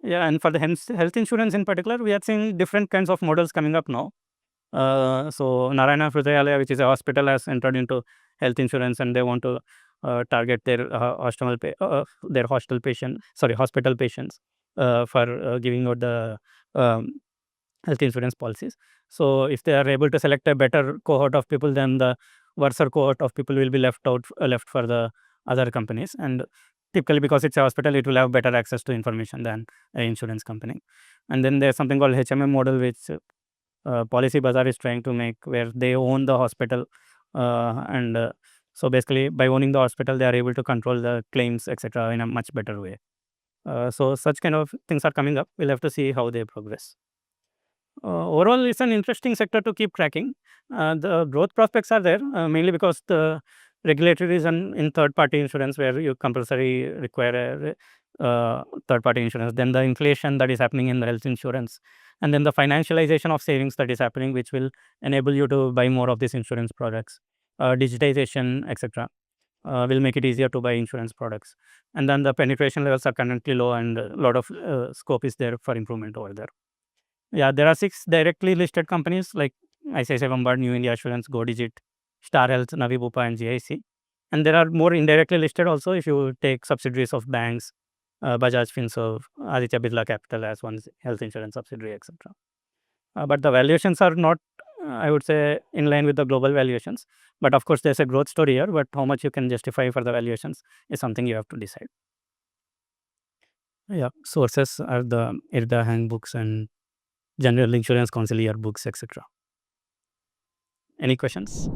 Yeah, and for the health insurance in particular, we are seeing different kinds of models coming up now. So Narayana Hrudayalaya, which is a hospital, has entered into health insurance, and they want to target their hospital patients for giving out the health insurance policies. So if they are able to select a better cohort of people, then the worser cohort of people will be left for the other companies. And typically, because it's a hospital, it will have better access to information than an insurance company. And then there's something called HMM model, which Policy Bazaar is trying to make, where they own the hospital, and so basically by owning the hospital, they are able to control the claims, etc., in a much better way. So such kind of things are coming up. We'll have to see how they progress. Overall, it's an interesting sector to keep tracking. The growth prospects are there, mainly because the regulatory reason in third-party insurance, where you compulsory require a third-party insurance, then the inflation that is happening in the health insurance, and then the financialization of savings that is happening, which will enable you to buy more of these insurance products. Digitization, etc., will make it easier to buy insurance products. And then the penetration levels are currently low, and a lot of scope is there for improvement over there. Yeah, there are 6 directly listed companies like ICICI Lombard, New India Assurance, Go Digit, Star Health, Navi Bupa, and GIC. And there are more indirectly listed also if you take subsidiaries of banks, Bajaj Finserv, Aditya Birla Capital as one health insurance subsidiary, etc. But the valuations are not, I would say, in line with the global valuations. But of course, there's a growth story here, but how much you can justify for the valuations is something you have to decide. Yeah, sources are the IRDA handbooks and General Insurance Council yearbooks, etc. Any questions?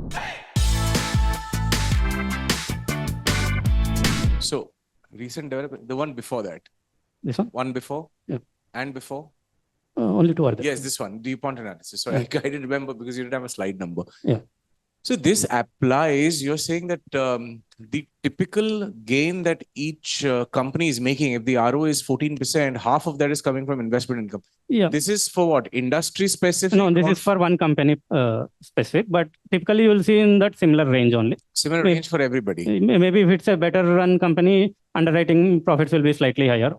So, recent development, the one before that. This one? One before? Yeah. And before? Only 2 are there. Yes, this one, DuPont analysis. So, I didn't remember because you didn't have a slide number. Yeah. So, this applies, you're saying that the typical gain that each company is making, if the ROE is 14%, half of that is coming from investment income. Yeah. This is for what? Industry specific? No, this is for one company specific, but typically you will see in that similar range only. Similar range for everybody. Maybe if it's a better run company, underwriting profits will be slightly higher.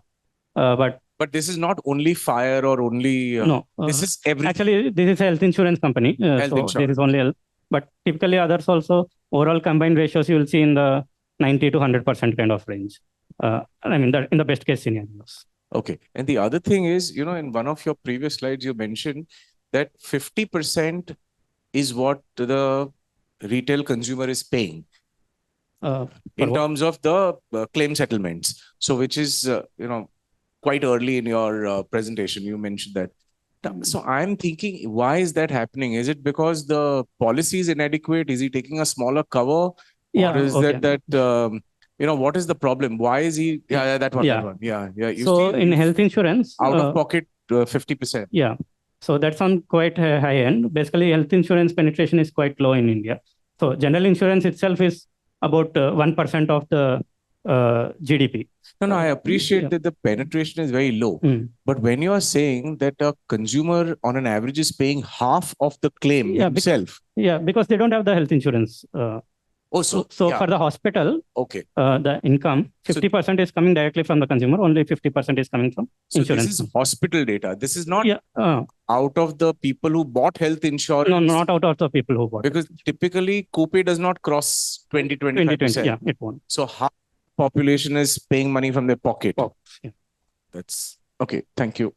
But this is not only fire or only... no. This is everything. Actually, this is a health insurance company. This is only health. But typically others also, overall combined ratios you will see in the 90 to 100% kind of range. I mean, in the best case scenarios. Okay. And the other thing is, in one of your previous slides, you mentioned that 50% is what the retail consumer is paying in terms of the claim settlements. So, which is, quite early in your presentation, you mentioned that. So I'm thinking, why is that happening? Is it because the policy is inadequate? Is he taking a smaller cover? Yeah, or is that what is the problem? Why is he? Yeah, that one. Yeah. That one. Yeah. So in health insurance, out of pocket 50%. Yeah. So that's on quite a high end. Basically, health insurance penetration is quite low in India. So general insurance itself is about 1% of the GDP. No, I appreciate that the penetration is very low. But when you are saying that a consumer on an average is paying half of the claim himself. Because they don't have the health insurance. So for the hospital, the income, 50% is coming directly from the consumer, only 50% is coming from insurance. This is hospital data. This is not out of the people who bought health insurance. No, not out of the people who bought. Because typically, copay does not cross 20-25%. Yeah, it won't. So half population is paying money from their pocket. Yeah. That's okay. Thank you.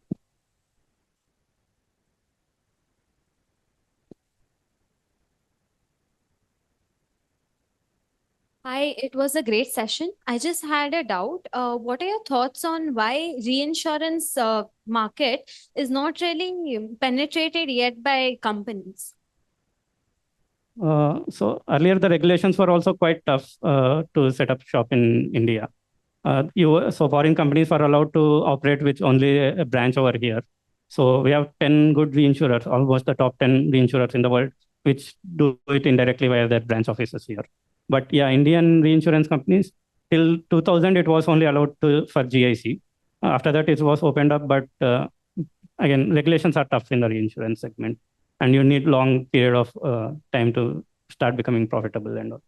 Hi, it was a great session. I just had a doubt. What are your thoughts on why reinsurance market is not really penetrated yet by companies? So earlier the regulations were also quite tough to set up shop in India. So foreign companies were allowed to operate with only a branch over here. So we have 10 good reinsurers, almost the top 10 reinsurers in the world, which do it indirectly via their branch offices here. But yeah, Indian reinsurance companies, till 2000, it was only allowed for GIC. After that, it was opened up, but again, regulations are tough in the reinsurance segment. And you need long period of time to start becoming profitable and all.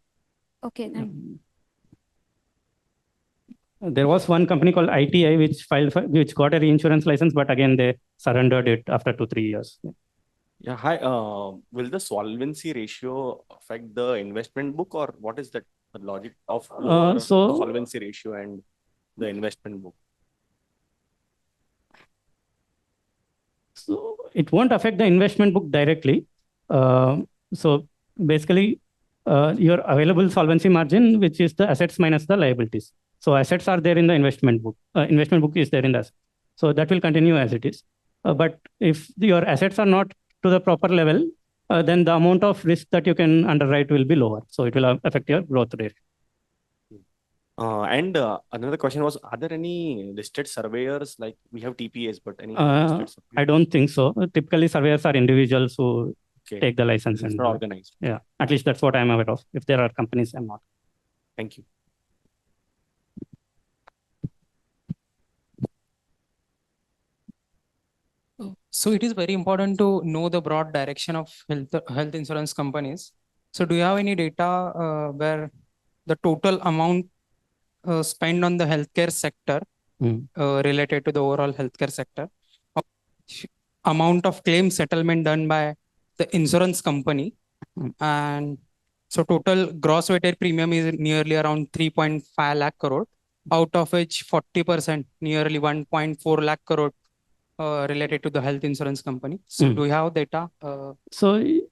Okay, there was one company called ITI which got a reinsurance license, but again they surrendered it after 2-3 years. Yeah, hi. Will the solvency ratio affect the investment book, or what is the logic of solvency ratio and the investment book? So it won't affect the investment book directly. So basically, your available solvency margin, which is the assets minus the liabilities. So assets are there in the investment book. Investment book is there in the asset. So that will continue as it is. But if your assets are not to the proper level, then the amount of risk that you can underwrite will be lower. So it will affect your growth rate. Another question was, are there any listed surveyors? Like we have TPAs, but any listed I surveyors? don't think so. Typically, surveyors are individuals who Okay. take the license It's and not do it. organized. Yeah, at least that's what I'm aware of. If there are companies, I'm not. Thank you. So it is very important to know the broad direction of health insurance companies. So do you have any data where the total amount spent on the healthcare sector related to the overall healthcare sector, amount of claim settlement done by the insurance company, and so total gross weighted premium is nearly around 3.5 lakh crore, out of which 40%, nearly 1.4 lakh crore related to the health insurance company. So do you have data? Sorry.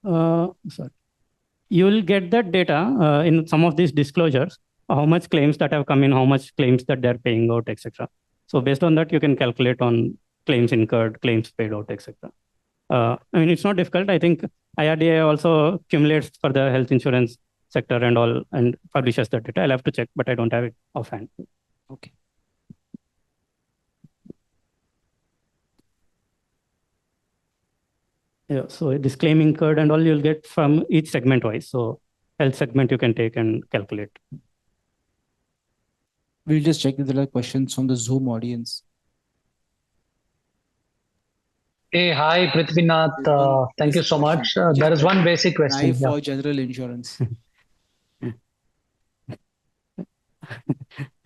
You will get that data in some of these disclosures, how much claims that have come in, how much claims that they're paying out, etc. So based on that, you can calculate on claims incurred, claims paid out, etc. I mean, it's not difficult. I think IRDA also accumulates for the health insurance sector and all and publishes that data. I'll have to check, but I don't have it offhand. Okay. Yeah, so this claim incurred and all you'll get from each segment wise. So health segment you can take and calculate. We'll just check if there are questions from the Zoom audience. Hey, hi, Prithvinath. Thank you so much. There is one basic question. Life for general insurance.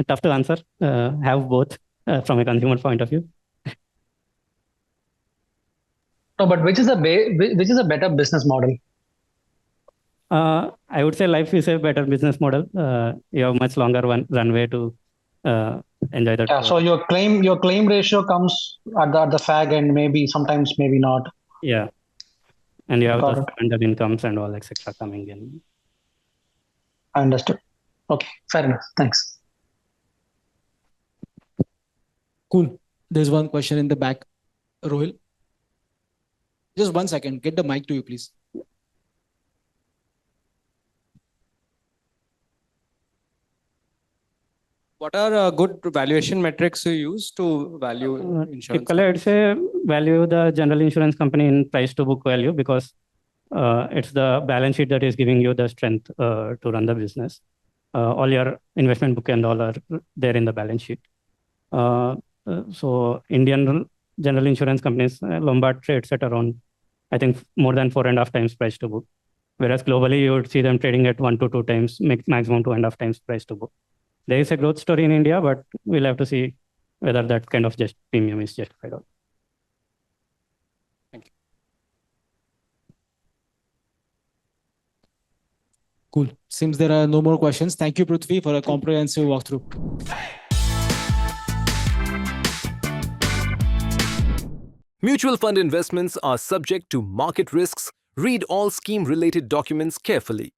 Tough to answer. Have both from a consumer point of view. No, but which is a better business model? I would say life is a better business model. You have much longer runway to enjoy that. Yeah. So your claim ratio comes at the fag end, maybe sometimes, maybe not. Yeah, and you have Got the it. standard incomes and all etc. coming in. I understood. Okay, fair enough. Thanks. Cool. There's one question in the back. Rohil. Just 1 second. Get the mic to you, please. What are good valuation metrics you use to value insurance? Typically, I'd say value the general insurance company in price to book value because it's the balance sheet that is giving you the strength to run the business. All your investment book and all are there in the balance sheet. So Indian general insurance companies, Lombard trades at around, I think, more than 4.5 times price to book. Whereas globally, you would see them trading at 1 to 2 times, maximum 2.5 times price to book. There is a growth story in India, but we'll have to see whether that kind of just premium is justified or. Thank you. Cool. Seems there are no more questions. Thank you, Prithvi, for a comprehensive walkthrough. Mutual fund investments are subject to market risks. Read all scheme-related documents carefully.